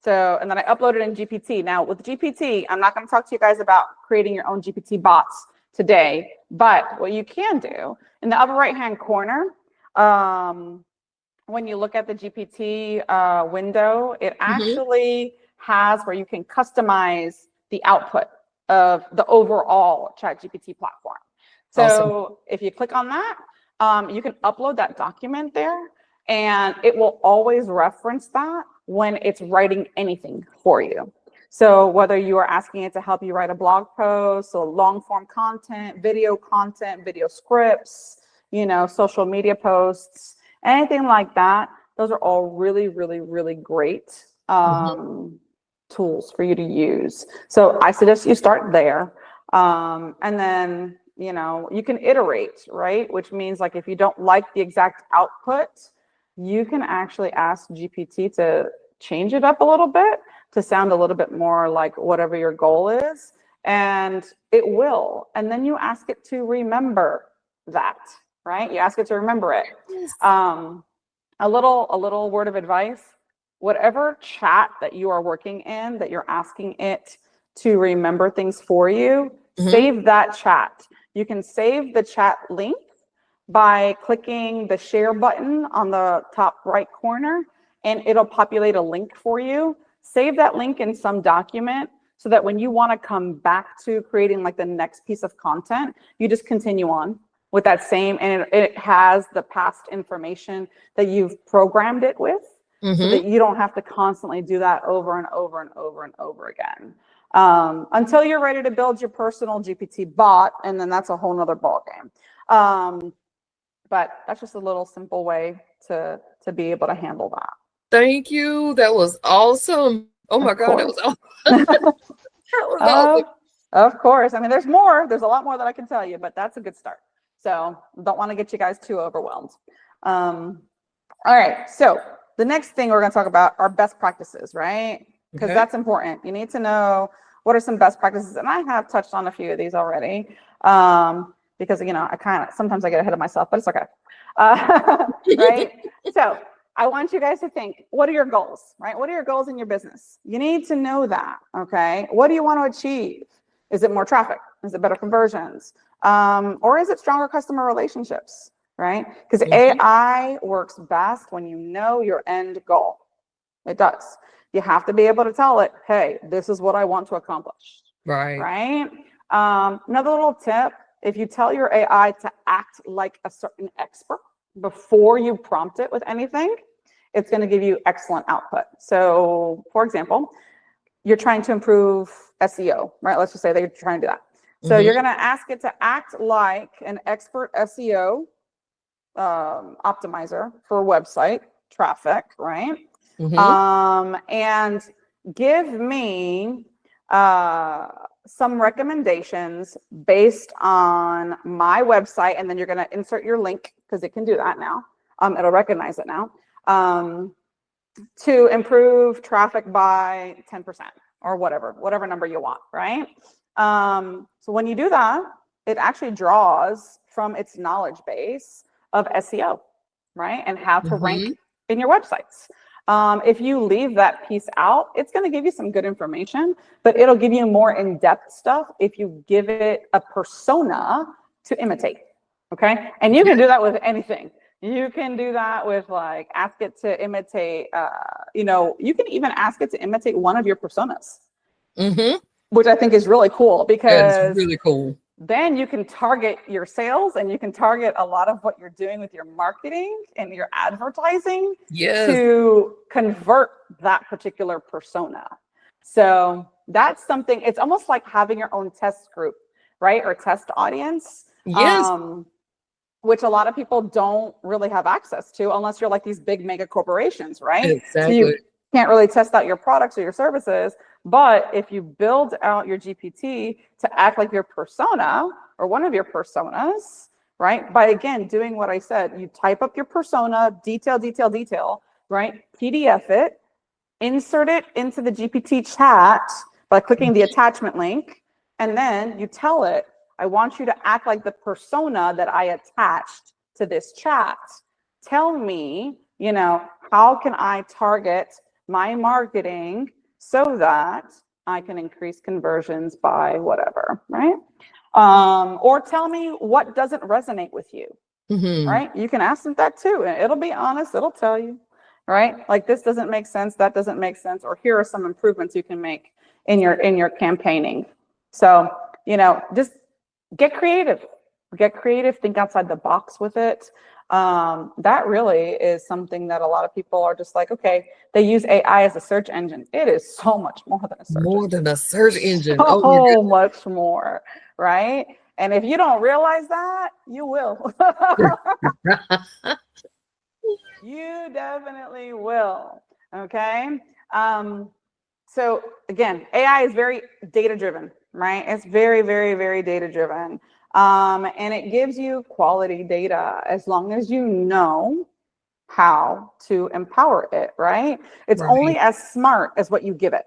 So, and then I upload it in GPT. Now with GPT, I'm not going to talk to you guys about creating your own GPT bots today, but what you can do in the upper right-hand corner, when you look at the GPT window, it Mhm. actually has where you can customize the output of the overall ChatGPT platform. Awesome. So if you click on that, you can upload that document there, and it will always reference that when it's writing anything for you. So whether you are asking it to help you write a blog post, or long form content, video scripts, social media posts, anything like that, those are all really, really, really great Mhm. tools for you to use. So I suggest you start there. And then, you can iterate, right? Which means like if you don't like the exact output, you can actually ask GPT to change it up a little bit to sound a little bit more like whatever your goal is. And it will. And then you ask it to remember that, right? You ask it to remember it. Yes. A little word of advice: whatever chat that you are working in, that you're asking it to remember things for you, Mhm. save that chat. You can save the chat link by clicking the share button on the top right corner, and it'll populate a link for you. Save that link in some document so that when you want to come back to creating like the next piece of content, you just continue on with that same, and it has the past information that you've programmed it with, so Mhm. that you don't have to constantly do that over and over and over and over again, until you're ready to build your personal GPT bot, and then that's a whole nother ballgame. But that's just a little simple way to be able to handle that. Thank you. That was awesome. Oh my Of God, that course. was awesome. That was awesome. Of course. I mean, there's more. There's a lot more that I can tell you, but that's a good start. So don't want to get you guys too overwhelmed. All right. So the next thing we're going to talk about are best practices, right? Because Okay. that's important. You need to know what are some best practices. And I have touched on a few of these already, because, sometimes I get ahead of myself, but it's okay. Right. So I want you guys to think, what are your goals, right? What are your goals in your business? You need to know that, okay? What do you want to achieve? Is it more traffic? Is it better conversions? Or is it stronger customer relationships, right? Because Mhm. AI works best when you know your end goal. It does. You have to be able to tell it, hey, this is what I want to accomplish, Right. right? Another little tip: if you tell your AI to act like a certain expert before you prompt it with anything, it's going to give you excellent output. So, for example, you're trying to improve SEO, right? Let's just say that you're trying to do that. So Mhm. you're going to ask it to act like an expert SEO optimizer for website traffic, right? Mhm. And give me some recommendations based on my website, and then you're going to insert your link because it can do that now. It'll recognize it now, to improve traffic by 10% or whatever number you want, right? So when you do that, it actually draws from its knowledge base of SEO, right? And how to rank Mhm. in your websites. If you leave that piece out, it's going to give you some good information, but it'll give you more in-depth stuff if you give it a persona to imitate. Okay. And you can do that with anything. You can do that with, like, ask it to imitate, you can even ask it to imitate one of your personas, Mhm. which I think is really cool, That is because really cool. then you can target your sales, and you can target a lot of what you're doing with your marketing and your advertising Yes. to convert that particular persona. So that's something, it's almost like having your own test group, right? Or test audience, Yes. which a lot of people don't really have access to unless you're like these big mega corporations, right? So Exactly. you can't really test out your products or your services. But if you build out your GPT to act like your persona or one of your personas, right? By, again, doing what I said, you type up your persona, detail, right? PDF it, insert it into the GPT chat by clicking the attachment link, and then you tell it, I want you to act like the persona that I attached to this chat. Tell me, how can I target my marketing so that I can increase conversions by whatever, right? Or tell me what doesn't resonate with you, right? You can ask them that too, and it'll be honest, it'll tell you, right? Like, this doesn't make sense, that doesn't make sense, or here are some improvements you can make in your campaigning. So, just get creative, think outside the box with it. That really is something that a lot of people are just like, okay, they use AI as a search engine. It is so much more than a search engine. More than a search engine. So much more, right? And if you don't realize that, you will. You definitely will. Okay. So again, AI is very data driven, right? It's very, very, very data driven. And it gives you quality data as long as you know how to empower it, right? It's only as smart as what you give it,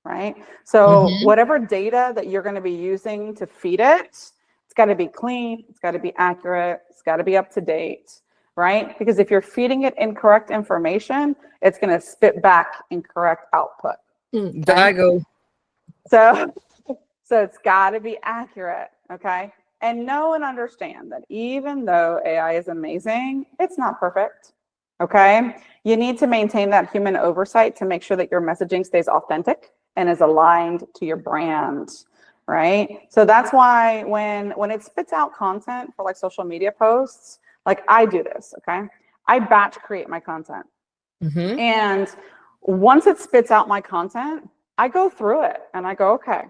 right? So whatever data that you're going to be using to feed it, it's got to be clean, it's got to be accurate, it's got to be up to date, right? Because if you're feeding it incorrect information, it's going to spit back incorrect output. Digo. So it's got to be accurate, okay? And know and understand that even though AI is amazing, it's not perfect, okay? You need to maintain that human oversight to make sure that your messaging stays authentic and is aligned to your brand, right? So that's why when it spits out content for like social media posts, like I do this, okay? I batch create my content. And once it spits out my content, I go through it and I go, okay,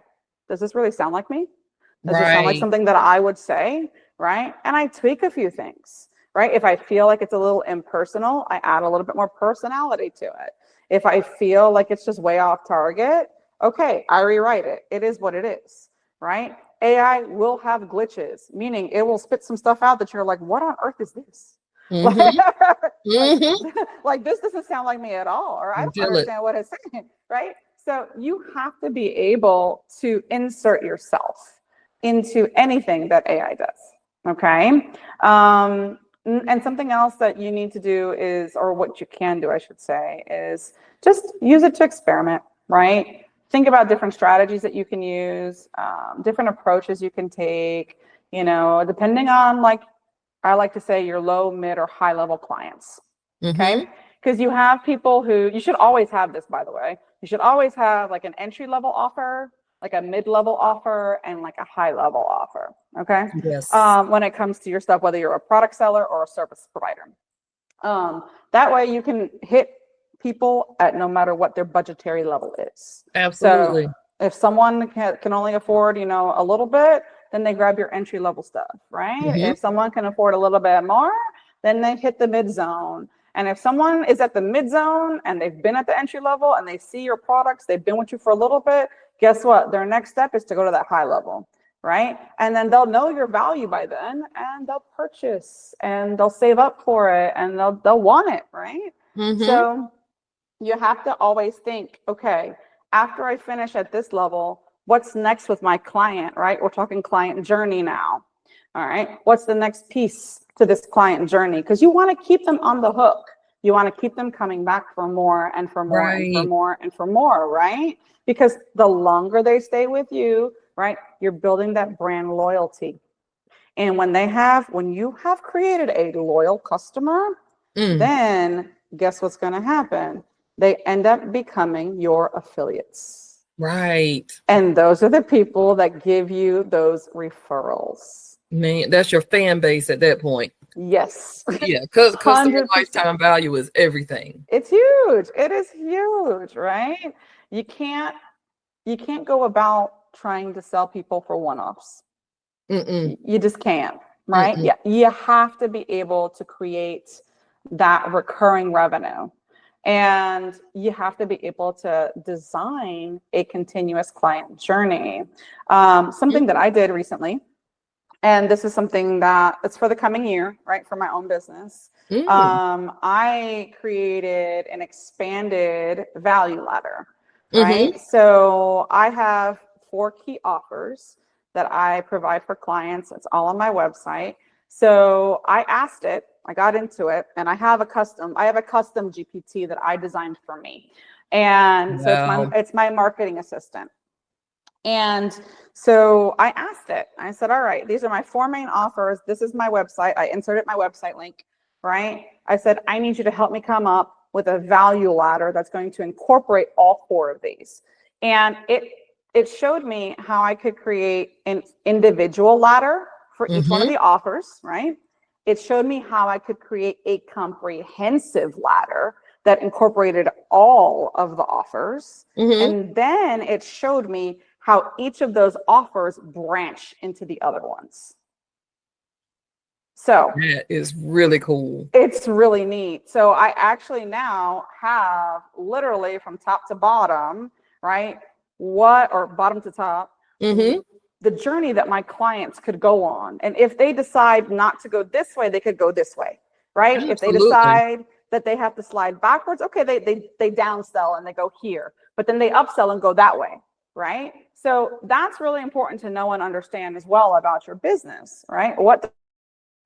does this really sound like me? Does it sound like something that I would say, right? And I tweak a few things, right? If I feel like it's a little impersonal, I add a little bit more personality to it. If I feel like it's just way off target, okay, I rewrite it. It is what it is, right? AI will have glitches, meaning it will spit some stuff out that you're like, what on earth is this? Like, this doesn't sound like me at all, or I don't understand what it's saying, right? So you have to be able to insert yourself into anything that AI does, okay? And something else that you need to do is, or what you can do, I should say, is just use it to experiment, right? Think about different strategies that you can use, different approaches you can take, depending on, like, I like to say, your low, mid, or high level clients, okay? Because you have people who, you should always have this, by the way, you should always have like an entry level offer, like a mid-level offer, and like a high-level offer, okay? Yes. When it comes to your stuff, whether you're a product seller or a service provider. That way you can hit people at no matter what their budgetary level is. Absolutely. So if someone can only afford, a little bit, then they grab your entry-level stuff, right? If someone can afford a little bit more, then they hit the mid-zone. And if someone is at the mid-zone and they've been at the entry level and they see your products, they've been with you for a little bit, guess what? Their next step is to go to that high level, right? And then they'll know your value by then, and they'll purchase and they'll save up for it and they'll want it, right? So you have to always think, okay, after I finish at this level, what's next with my client, right? We're talking client journey now. All right. What's the next piece to this client journey? Because you want to keep them on the hook. You want to keep them coming back for more and for more and for more and for more, right? Because the longer they stay with you, right, you're building that brand loyalty. And when you have created a loyal customer, then guess what's going to happen? They end up becoming your affiliates. Right. And those are the people that give you those referrals. Man, that's your fan base at that point. Yes. Yeah, because customer lifetime value is everything. It's huge. It is huge, right? You can't go about trying to sell people for one-offs. You just can't, right? Yeah, you have to be able to create that recurring revenue. And you have to be able to design a continuous client journey. Something that I did recently, and this is something that it's for the coming year, right? For my own business. I created an expanded value ladder, right? So I have 4 key offers that I provide for clients. It's all on my website. So I asked it, I got into it, and I have a custom GPT that I designed for me. And so Wow. it's my marketing assistant. And so I asked it, I said, all right, these are my 4 main offers. This is my website. I inserted my website link, right? I said, I need you to help me come up with a value ladder that's going to incorporate all 4 of these. And it showed me how I could create an individual ladder for each one of the offers, right? It showed me how I could create a comprehensive ladder that incorporated all of the offers. And then it showed me how each of those offers branch into the other ones. So that is really cool. It's really neat. So I actually now have literally from top to bottom, right? Or bottom to top, the journey that my clients could go on. And if they decide not to go this way, they could go this way, right? Absolutely. If they decide that they have to slide backwards, okay, they downsell and they go here, but then they upsell and go that way, right? So that's really important to know and understand as well about your business, right? What do you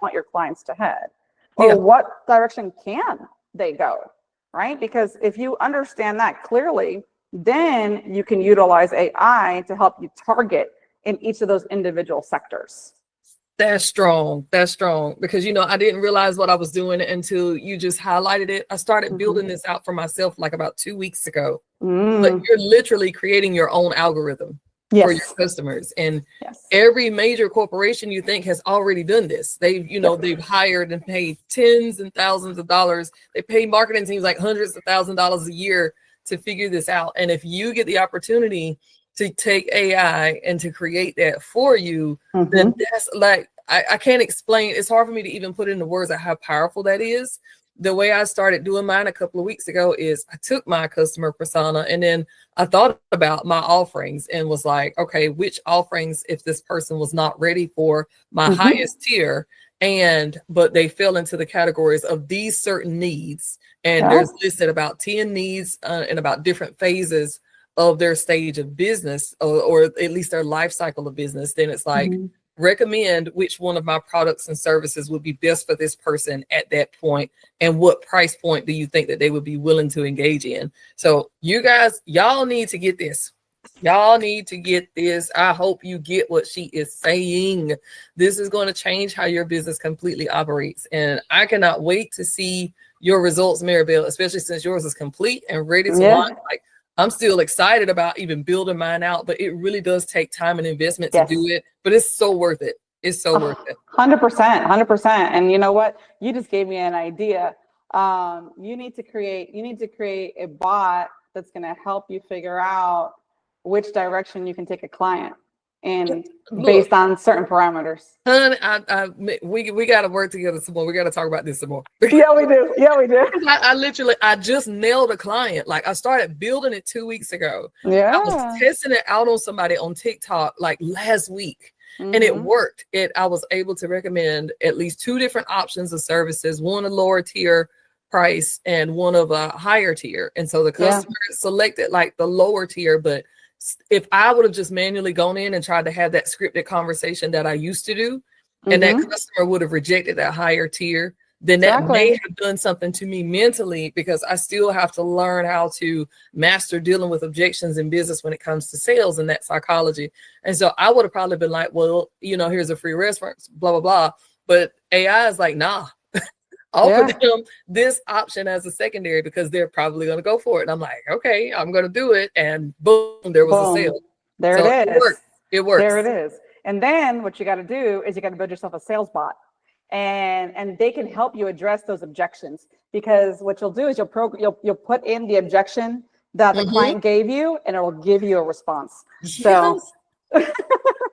want your clients to head, or what direction can they go, right? Because if you understand that clearly, then you can utilize AI to help you target in each of those individual sectors. That's strong. That's strong. Because, I didn't realize what I was doing until you just highlighted it. I started building this out for myself like about 2 weeks ago. But you're literally creating your own algorithm for your customers. And every major corporation you think has already done this. They've, they've hired and paid tens and thousands of dollars. They pay marketing teams like hundreds of thousands of dollars a year to figure this out. And if you get the opportunity to take AI and to create that for you, then that's like, I can't explain. It's hard for me to even put into words how powerful that is. The way I started doing mine a couple of weeks ago is I took my customer persona and then I thought about my offerings and was like, okay, which offerings, if this person was not ready for my highest tier, but they fell into the categories of these certain needs. And there's listed about 10 needs in about different phases of their stage of business, or at least their life cycle of business. Then it's like, recommend which one of my products and services would be best for this person at that point, and what price point do you think that they would be willing to engage in. So you guys, y'all need to get this. Y'all need to get this. I hope you get what she is saying. This is going to change how your business completely operates. And I cannot wait to see your results, Maribel, especially since yours is complete and ready to launch. Like, I'm still excited about even building mine out, but it really does take time and investment to do it. But it's so worth it. It's so worth it. 100%. And you know what? You just gave me an idea. You need to create a bot that's going to help you figure out which direction you can take a client and based on certain parameters. Honey, we got to work together some more. We got to talk about this some more. Yeah, we do. I just nailed a client. Like, I started building it 2 weeks ago. Yeah. I was testing it out on somebody on TikTok like last week. And it worked. I was able to recommend at least 2 different options of services, one a lower tier price and one of a higher tier. And so the customer selected like the lower tier, but if I would have just manually gone in and tried to have that scripted conversation that I used to do, and that customer would have rejected that higher tier, then that may have done something to me mentally, because I still have to learn how to master dealing with objections in business when it comes to sales and that psychology. And so I would have probably been like, well, here's a free reference, blah, blah, blah. But AI is like, nah, offer them this option as a secondary because they're probably going to go for it. And I'm like, okay, I'm going to do it. And boom, there was a sale. There it is. It works. There it is. And then what you got to do is you got to build yourself a sales bot, and they can help you address those objections, because what you'll do is you'll put in the objection that the client gave you, and it will give you a response. So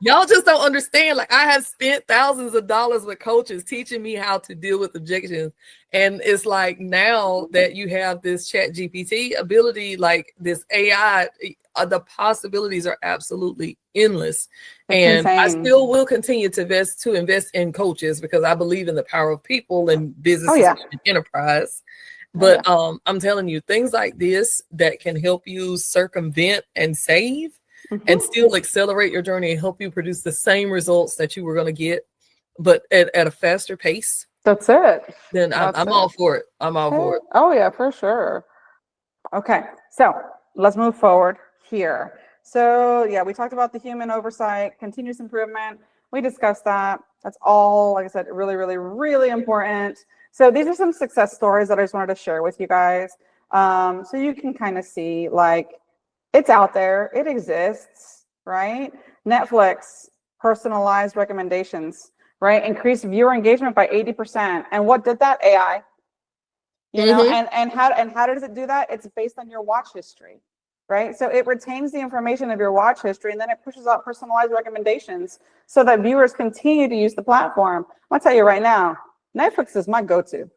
y'all just don't understand. Like, I have spent thousands of dollars with coaches teaching me how to deal with objections. And it's like, now that you have this Chat GPT ability, like this AI, the possibilities are absolutely endless. It's and I insane. still will continue to invest in coaches, because I believe in the power of people and business and enterprise. But I'm telling you, things like this that can help you circumvent and save and still accelerate your journey and help you produce the same results that you were going to get but at a faster pace, That's it. then That's I'm it. all for it. I'm all for Okay. it. Oh yeah, for sure. Okay, so let's move forward here. So yeah, we talked about the human oversight, continuous improvement. We discussed that. That's all, like I said, really, really, really important. So these are some success stories that I just wanted to share with you guys. So you can kind of see like it's out there, it exists, right? Netflix, personalized recommendations, right? Increased viewer engagement by 80%. And what did that? AI. You know, Mm-hmm. and how does it do that? It's based on your watch history, right? So it retains the information of your watch history, and then it pushes out personalized recommendations so that viewers continue to use the platform. I'll tell you right now, Netflix is my go-to.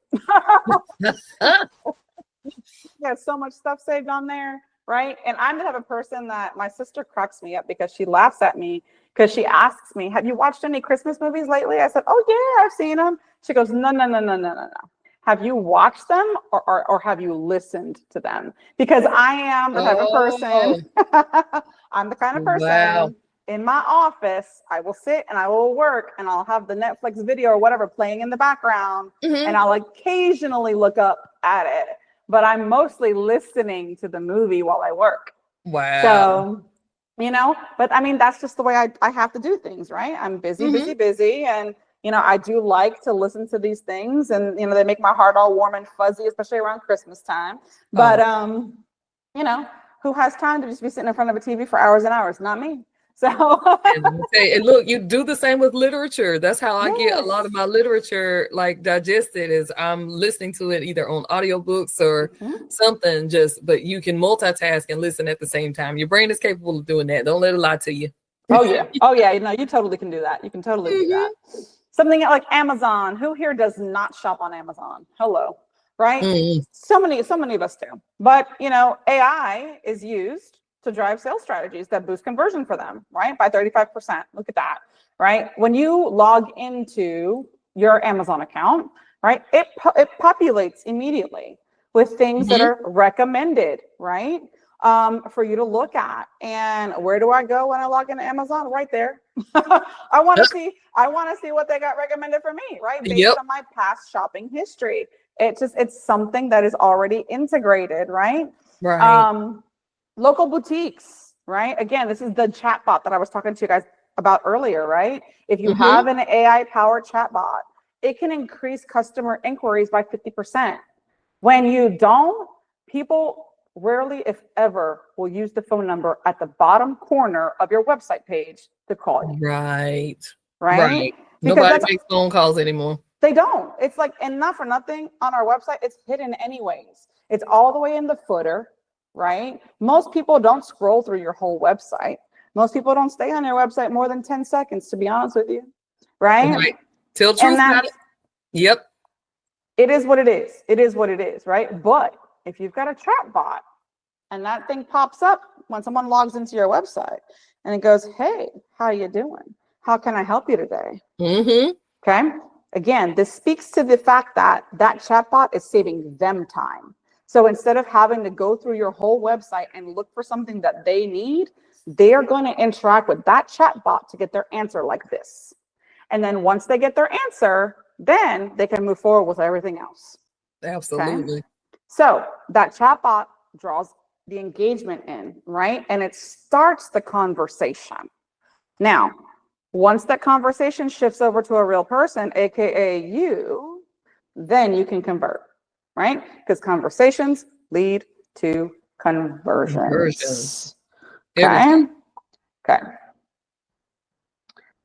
Got so much stuff saved on there, right? And I'm the type of person that my sister cracks me up because she laughs at me because she asks me, "Have you watched any Christmas movies lately?" I said, "Oh yeah, I've seen them." She goes, "No, no, no, no, no, no, no. Have you watched them or have you listened to them?" Because I am the type of Oh, person, I'm the kind of wow. person in my office, I will sit and I will work and I'll have the Netflix video or whatever playing in the background and Mm-hmm. I'll occasionally look up at it, but I'm mostly listening to the movie while I work. Wow. So, but I mean, that's just the way I have to do things, right? I'm busy, Mm-hmm. busy, busy. And, I do like to listen to these things and, they make my heart all warm and fuzzy, especially around Christmas time. But, Oh, you know, who has time to just be sitting in front of a TV for hours and hours? Not me. So, and let me tell you, and look, you do the same with literature. That's how I get a lot of yes. my literature like digested is I'm listening to it either on audiobooks or Mhm. something just, but you can multitask and listen at the same time. Your brain is capable of doing that. Don't let it lie to you. Oh, yeah. Oh, yeah. You totally can do that. You can totally do that. Something like Amazon. Who here does not shop on Amazon? Hello, right? Mm-hmm. So many of us do. But AI is used to drive sales strategies that boost conversion for them, right? By 35%. Look at that, right? When you log into your Amazon account, right, it populates immediately with things that Mm-hmm. are recommended, right? For you to look at. And where do I go when I log into Amazon? Right there. I want to see what they got recommended for me, right? Based Yep. on my past shopping history. It's something that is already integrated, right? Right. Um, Local boutiques, right? Again, this is the chatbot that I was talking to you guys about earlier, right? If you Mm-hmm. have an AI powered chatbot, it can increase customer inquiries by 50%. When you don't, people rarely, if ever, will use the phone number at the bottom corner of your website page to call you, Right. right? Right. Because Nobody that's makes phone calls anymore. they don't. It's like, and not for nothing on our website, it's hidden anyways. It's all the way in the footer, right? Most people don't scroll through your whole website. Most people don't stay on your website more than 10 seconds, to be honest with you, right? Right. Tell the And truth about that's it. Yep. it is what it is. It is what it is, right? But if you've got a chat bot and that thing pops up when someone logs into your website and it goes, "Hey, how you doing? How can I help you today?" Mm-hmm. Okay. Again, this speaks to the fact that that chatbot is saving them time. So instead of having to go through your whole website and look for something that they need, they are going to interact with that chatbot to get their answer like this. And then once they get their answer, then they can move forward with everything else. Okay. Absolutely. So that chatbot draws the engagement in, right? And it starts the conversation. Now, once that conversation shifts over to a real person, AKA you, then you can convert, right? Because conversations lead to Conversions. conversions. Every Okay. Okay.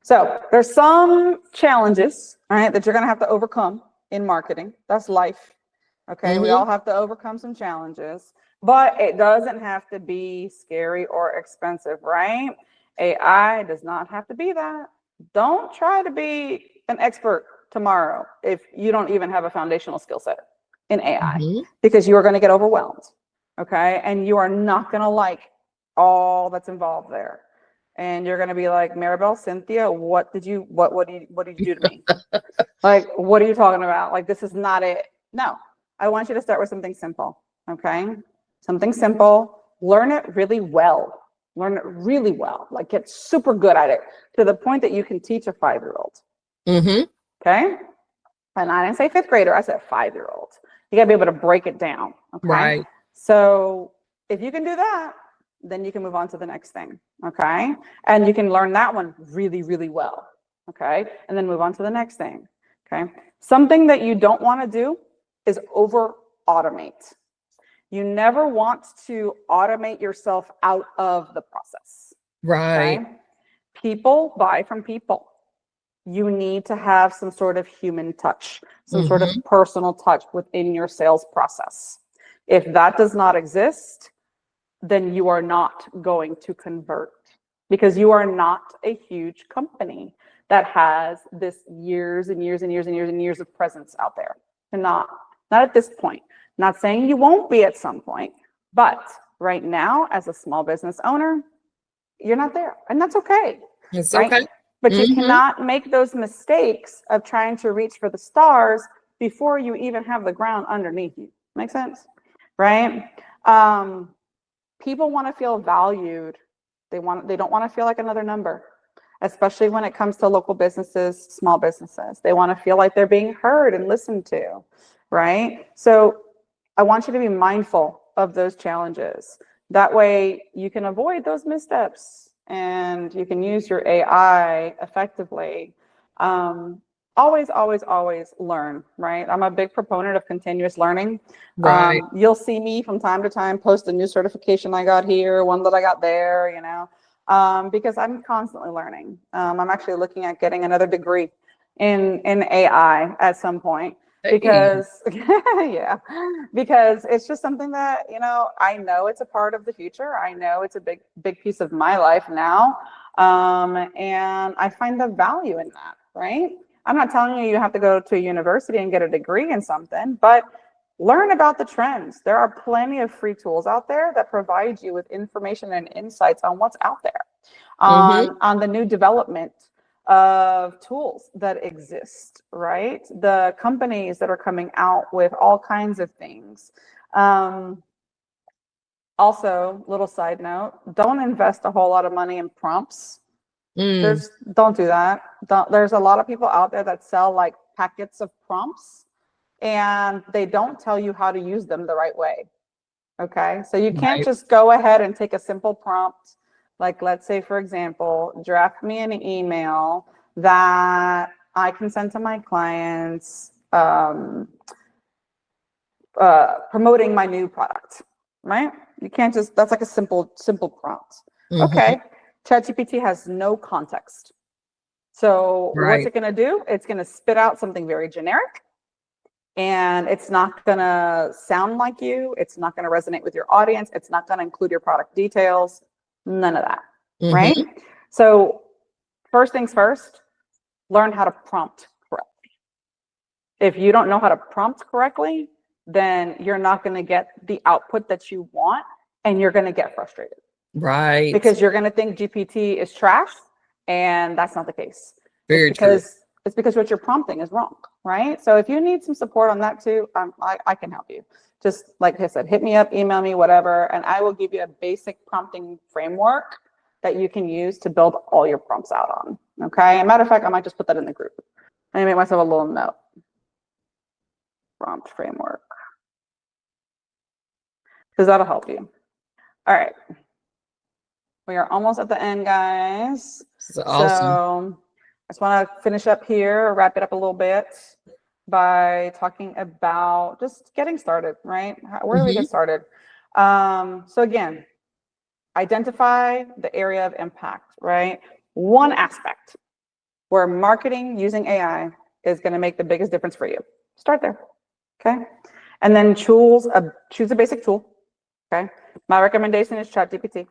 So there's some challenges, all right, that you're going to have to overcome in marketing. That's life. Okay. We Mm-hmm. all have to overcome some challenges, but it doesn't have to be scary or expensive, right? AI does not have to be that. Don't try to be an expert tomorrow if you don't even have a foundational skill set in AI Mm-hmm. because you are going to get overwhelmed. Okay. And you are not going to like all that's involved there. And you're going to be like, "Maribel, Cynthia, what did you do to me? Like, what are you talking about? Like, this is not it." No, I want you to start with something simple. Okay. Something simple. Learn it really well. Learn it really well. Like, get super good at it to the point that you can teach a 5-year-old. Mm-hmm. Okay. And I didn't say fifth grader, I said 5-year-old. You got to be able to break it down. Okay. Right. So if you can do that, then you can move on to the next thing. Okay. And you can learn that one really, really well. Okay. And then move on to the next thing. Okay. Something that you don't want to do is over automate. You never want to automate yourself out of the process. Right. Okay. People buy from people. You need to have some sort of human touch, some sort of personal touch within your sales process. If that does not exist, then you are not going to convert, because you are not a huge company that has this years and years and years and years and years of presence out there. And not at this point. Not saying you won't be at some point, but right now, as a small business owner, you're not there, and that's okay. It's right? okay. But you cannot make those mistakes of trying to reach for the stars before you even have the ground underneath you. Make sense? Right? People want to feel valued. They don't want to feel like another number, especially when it comes to local businesses, small businesses. They want to feel like they're being heard and listened to, right? So I want you to be mindful of those challenges. That way you can avoid those missteps and you can use your AI effectively. Always, always, always learn, right? I'm a big proponent of continuous learning. Right. You'll see me from time to time post a new certification I got here, one that I got there, because I'm constantly learning. I'm actually looking at getting another degree in AI at some point. Because because it's just something that, I know it's a part of the future. I know it's a big piece of my life now. And I find the value in that, right? I'm not telling you have to go to a university and get a degree in something, but learn about the trends. There are plenty of free tools out there that provide you with information and insights on what's out there, on the new development of tools that exist, right? The companies that are coming out with all kinds of things. Also, little side note, don't invest a whole lot of money in prompts. Don't do that. There's a lot of people out there that sell like packets of prompts and they don't tell you how to use them the right way. Okay. So you can't just go ahead and take a simple prompt. Like, let's say, for example, draft me an email that I can send to my clients promoting my new product, right? You can't just, that's like a simple prompt. Okay. ChatGPT has no context. So what's it going to do? It's going to spit out something very generic. And it's not going to sound like you. It's not going to resonate with your audience. It's not going to include your product details. None of that, right? So first things first, learn how to prompt correctly. If you don't know how to prompt correctly, then you're not going to get the output that you want, and you're going to get frustrated. Right. Because you're going to think GPT is trash, and that's not the case. It's because what you're prompting is wrong, right? So if you need some support on that too, I can help you. Just like I said, hit me up, email me, whatever, and I will give you a basic prompting framework that you can use to build all your prompts out on. Okay. As a matter of fact, I might just put that in the group. Let me make myself a little note. Prompt framework. Because that'll help you. All right. We are almost at the end, guys. This is awesome. So I just want to finish up here, wrap it up a little bit by talking about just getting started, right? Where do we get started? So again, identify the area of impact, right? One aspect where marketing using AI is going to make the biggest difference for you. Start there, okay? And then choose a basic tool, okay? My recommendation is ChatGPT.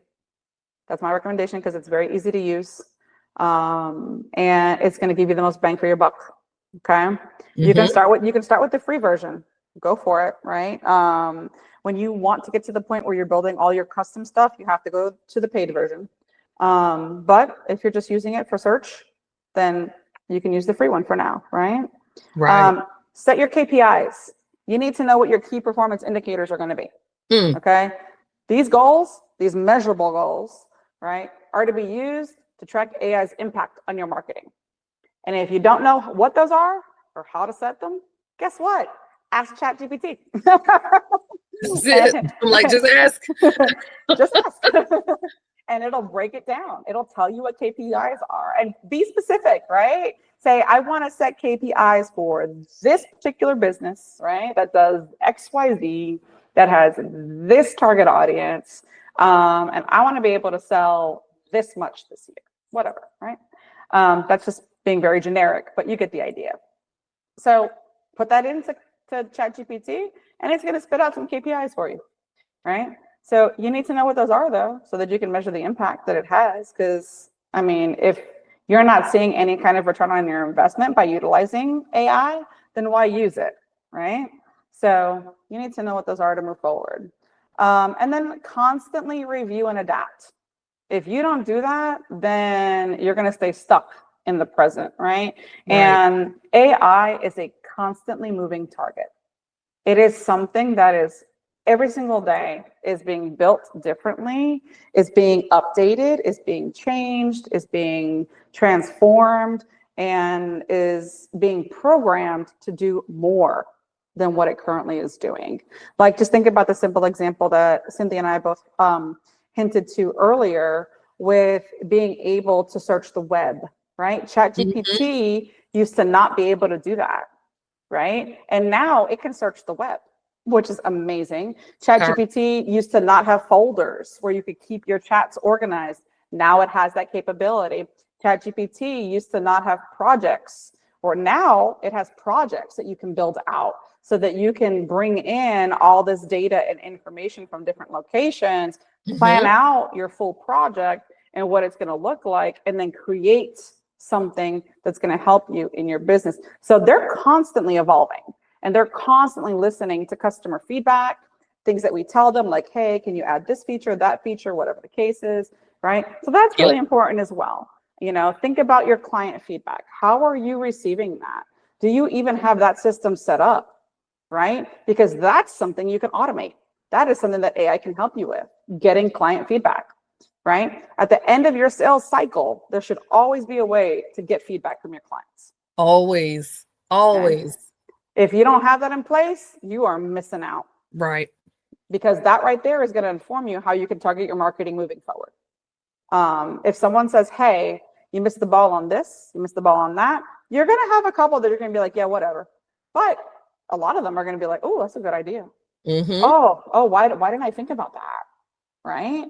That's my recommendation because it's very easy to use. And it's going to give you the most bang for your buck. Okay. You can start with the free version. Go for it. Right. When you want to get to the point where you're building all your custom stuff, you have to go to the paid version. But if you're just using it for search, then you can use the free one for now. Right. Set your KPIs. You need to know what your key performance indicators are going to be. Okay. These goals, these measurable goals, right, are to be used to track AI's impact on your marketing. And if you don't know what those are or how to set them, guess what? Ask ChatGPT. That's it. I'm like, just ask. Just ask. And it'll break it down. It'll tell you what KPIs are and be specific, right? Say, I want to set KPIs for this particular business, right? That does XYZ, that has this target audience. And I want to be able to sell this much this year, whatever, right? That's just being very generic, but you get the idea. So put that into ChatGPT and it's going to spit out some KPIs for you, right? So you need to know what those are though, so that you can measure the impact that it has. Because I mean, if you're not seeing any kind of return on your investment by utilizing AI, then why use it, right? So you need to know what those are to move forward. And then constantly review and adapt. If you don't do that, then you're going to stay stuck in the present, right? And AI is a constantly moving target. It is something that is every single day is being built differently, is being updated, is being changed, is being transformed, and is being programmed to do more than what it currently is doing. Like, just think about the simple example that Cynthia and I both hinted to earlier with being able to search the web, right? ChatGPT used to not be able to do that, right? And now it can search the web, which is amazing. ChatGPT used to not have folders where you could keep your chats organized. Now it has that capability. ChatGPT used to not have projects, or now it has projects that you can build out so that you can bring in all this data and information from different locations, plan out your full project and what it's going to look like, and then create something that's going to help you in your business. So they're constantly evolving. And they're constantly listening to customer feedback, things that we tell them, like, hey, can you add this feature, that feature, whatever the case is, right? So that's really important as well. You know, think about your client feedback. How are you receiving that? Do you even have that system set up, right? Because that's something you can automate. That is something that AI can help you with, getting client feedback, right? At the end of your sales cycle, there should always be a way to get feedback from your clients. Always, always. Okay? If you don't have that in place, you are missing out. Right. Because that right there is going to inform you how you can target your marketing moving forward. If someone says, hey, you missed the ball on this, you missed the ball on that, you're going to have a couple that are going to be like, yeah, whatever. But a lot of them are going to be like, oh, that's a good idea. Oh, why didn't I think about that? Right?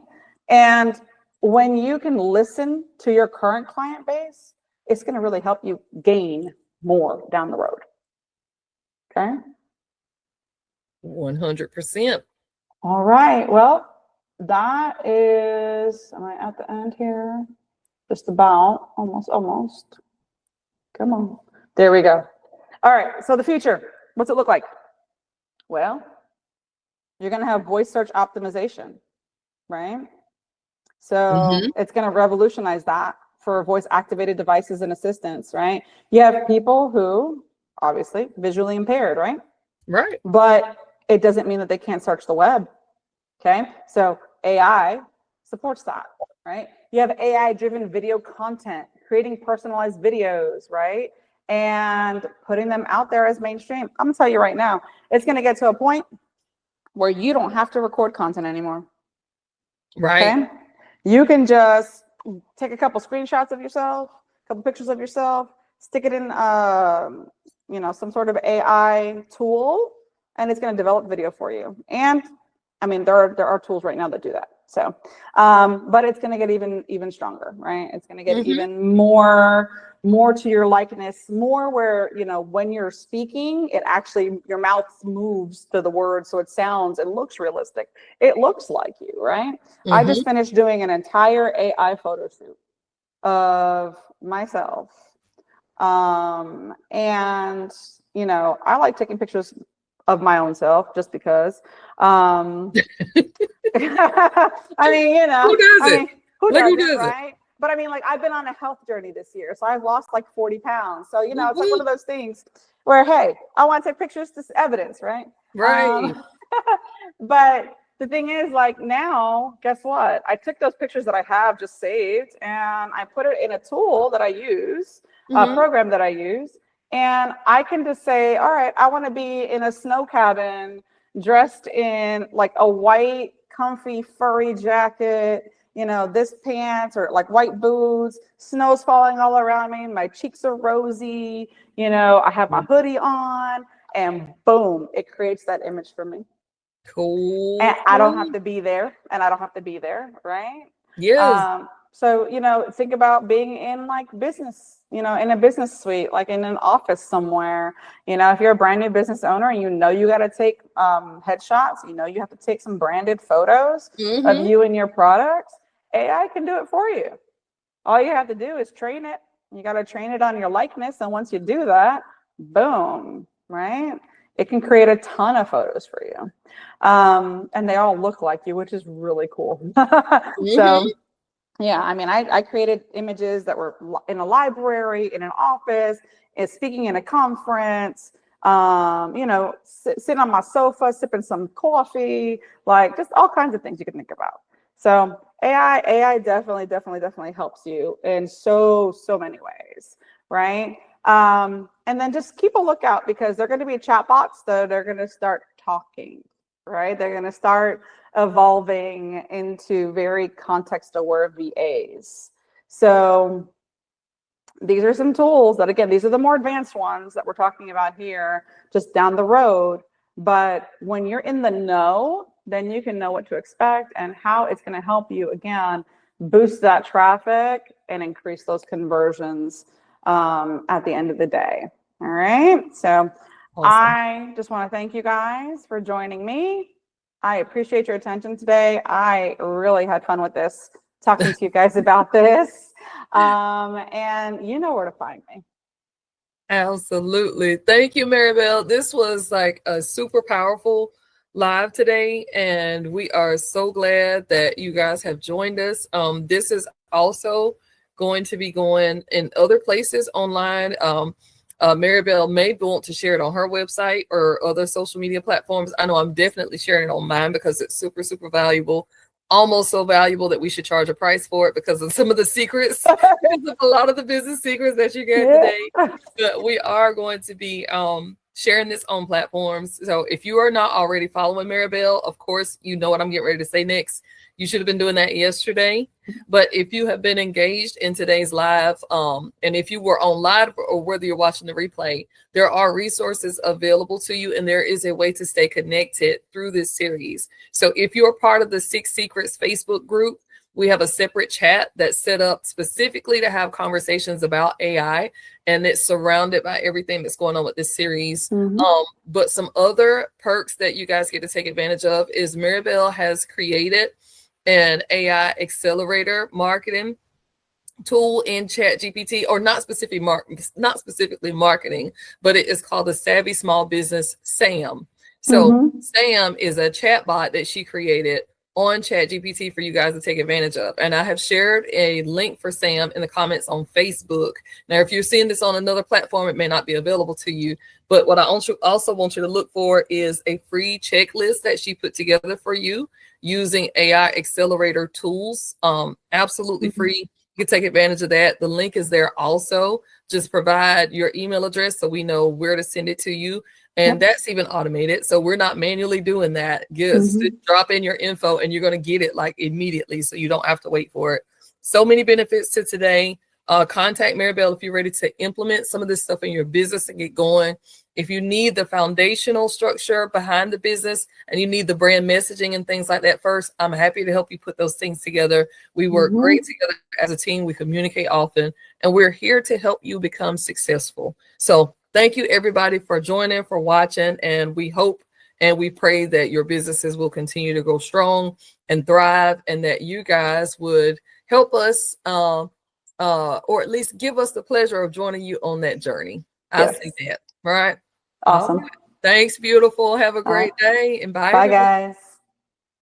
And when you can listen to your current client base, it's going to really help you gain more down the road. Okay. 100%. All right. Well, that is, am I at the end here? Just about, almost. Come on. There we go. All right. So the future, what's it look like? Well, you're going to have voice search optimization, right? So it's going to revolutionize that for voice activated devices and assistants, right? You have people who obviously visually impaired, right? Right. But it doesn't mean that they can't search the web. Okay. So AI supports that, right? You have AI driven video content, creating personalized videos, right? And putting them out there as mainstream. I'm gonna tell you right now, it's gonna get to a point where you don't have to record content anymore. Right. Okay? You can just take a couple screenshots of yourself, a couple pictures of yourself, stick it in some sort of AI tool, and it's going to develop video for you. And I mean, there are tools right now that do that. So, but it's going to get even stronger, right? It's going to get even more to your likeness, more where, when you're speaking, it actually, your mouth moves to the word, so it sounds and looks realistic. It looks like you, right? I just finished doing an entire AI photo shoot of myself. And I like taking pictures of my own self just because. I mean, who does it? Who does it, right? But I mean, like, I've been on a health journey this year, so I've lost like 40 pounds. So, it's like one of those things where, hey, I want to take pictures to evidence, right? Right. But the thing is, like, now, guess what? I took those pictures that I have just saved and I put it in a tool that I use Mhm. program that I use. And I can just say, all right, I want to be in a snow cabin dressed in like a white, comfy, furry jacket, this pants or like white boots, snow's falling all around me, my cheeks are rosy, I have my hoodie on, and boom, it creates that image for me. Cool. And I don't have to be there, and I don't have to be there, right? Yes. So, think about being in like business, in a business suite, like in an office somewhere. If you're a brand new business owner and you got to take headshots, you have to take some branded photos of Mhm. you and your products, AI can do it for you. All you have to do is train it. You got to train it on your likeness. And once you do that, boom, right? It can create a ton of photos for you. And they all look like you, which is really cool. Mhm. So, yeah, I mean, I created images that were in a library, in an office, and speaking in a conference, sitting on my sofa, sipping some coffee, like just all kinds of things you can think about. So AI definitely helps you in so many ways, right? And then just keep a lookout because they're going to be chatbots that are going to start talking, right? They're going to start evolving into very context-aware VAs. So these are some tools that, again, these are the more advanced ones that we're talking about here, just down the road. But when you're in the know, then you can know what to expect and how it's going to help you, again, boost that traffic and increase those conversions at the end of the day. All right. So Awesome. I just want to thank you guys for joining me. I appreciate your attention today. I really had fun with this, talking to you guys about this. And you know where to find me. Absolutely. Thank you, Maribel. This was like a super powerful live today, and we are so glad that you guys have joined us. This is also going to be going in other places online. Maribel may want to share it on her website or other social media platforms. I know I'm definitely sharing it on mine because it's super, super valuable. Almost so valuable that we should charge a price for it because of some of the secrets, because of a lot of the business secrets that you get Yeah. today. But we are going to be sharing this on platforms. So if you are not already following Maribel, of course, you know what I'm getting ready to say next. You should have been doing that yesterday. But if you have been engaged in today's live, and if you were on live or whether you're watching the replay, there are resources available to you, and there is a way to stay connected through this series. So if you're part of the Six Secrets Facebook group, we have a separate chat that's set up specifically to have conversations about AI, and it's surrounded by everything that's going on with this series. But some other perks that you guys get to take advantage of is Maribel has created an AI accelerator marketing tool in ChatGPT, or not specifically marketing, but it is called the Savvy Small Business SAM. So SAM is a chatbot that she created on ChatGPT for you guys to take advantage of. And I have shared a link for SAM in the comments on Facebook. Now, if you're seeing this on another platform, it may not be available to you. But what I also want you to look for is a free checklist that she put together for you using AI accelerator tools. Absolutely free. You can take advantage of that. The link is there also. Just provide your email address so we know where to send it to you. And that's even automated. So we're not manually doing that. Just drop in your info and you're going to get it like immediately. So you don't have to wait for it. So many benefits to today. Contact Maribel if you're ready to implement some of this stuff in your business and get going. If you need the foundational structure behind the business and you need the brand messaging and things like that first, I'm happy to help you put those things together. We work great together as a team. We communicate often, and we're here to help you become successful. So thank you, everybody, for joining, for watching, and we hope and we pray that your businesses will continue to go strong and thrive, and that you guys would help us or at least give us the pleasure of joining you on that journey. I see that. All right. Awesome. All right. Thanks, beautiful. Have a great day, and bye, Bye, everybody. guys.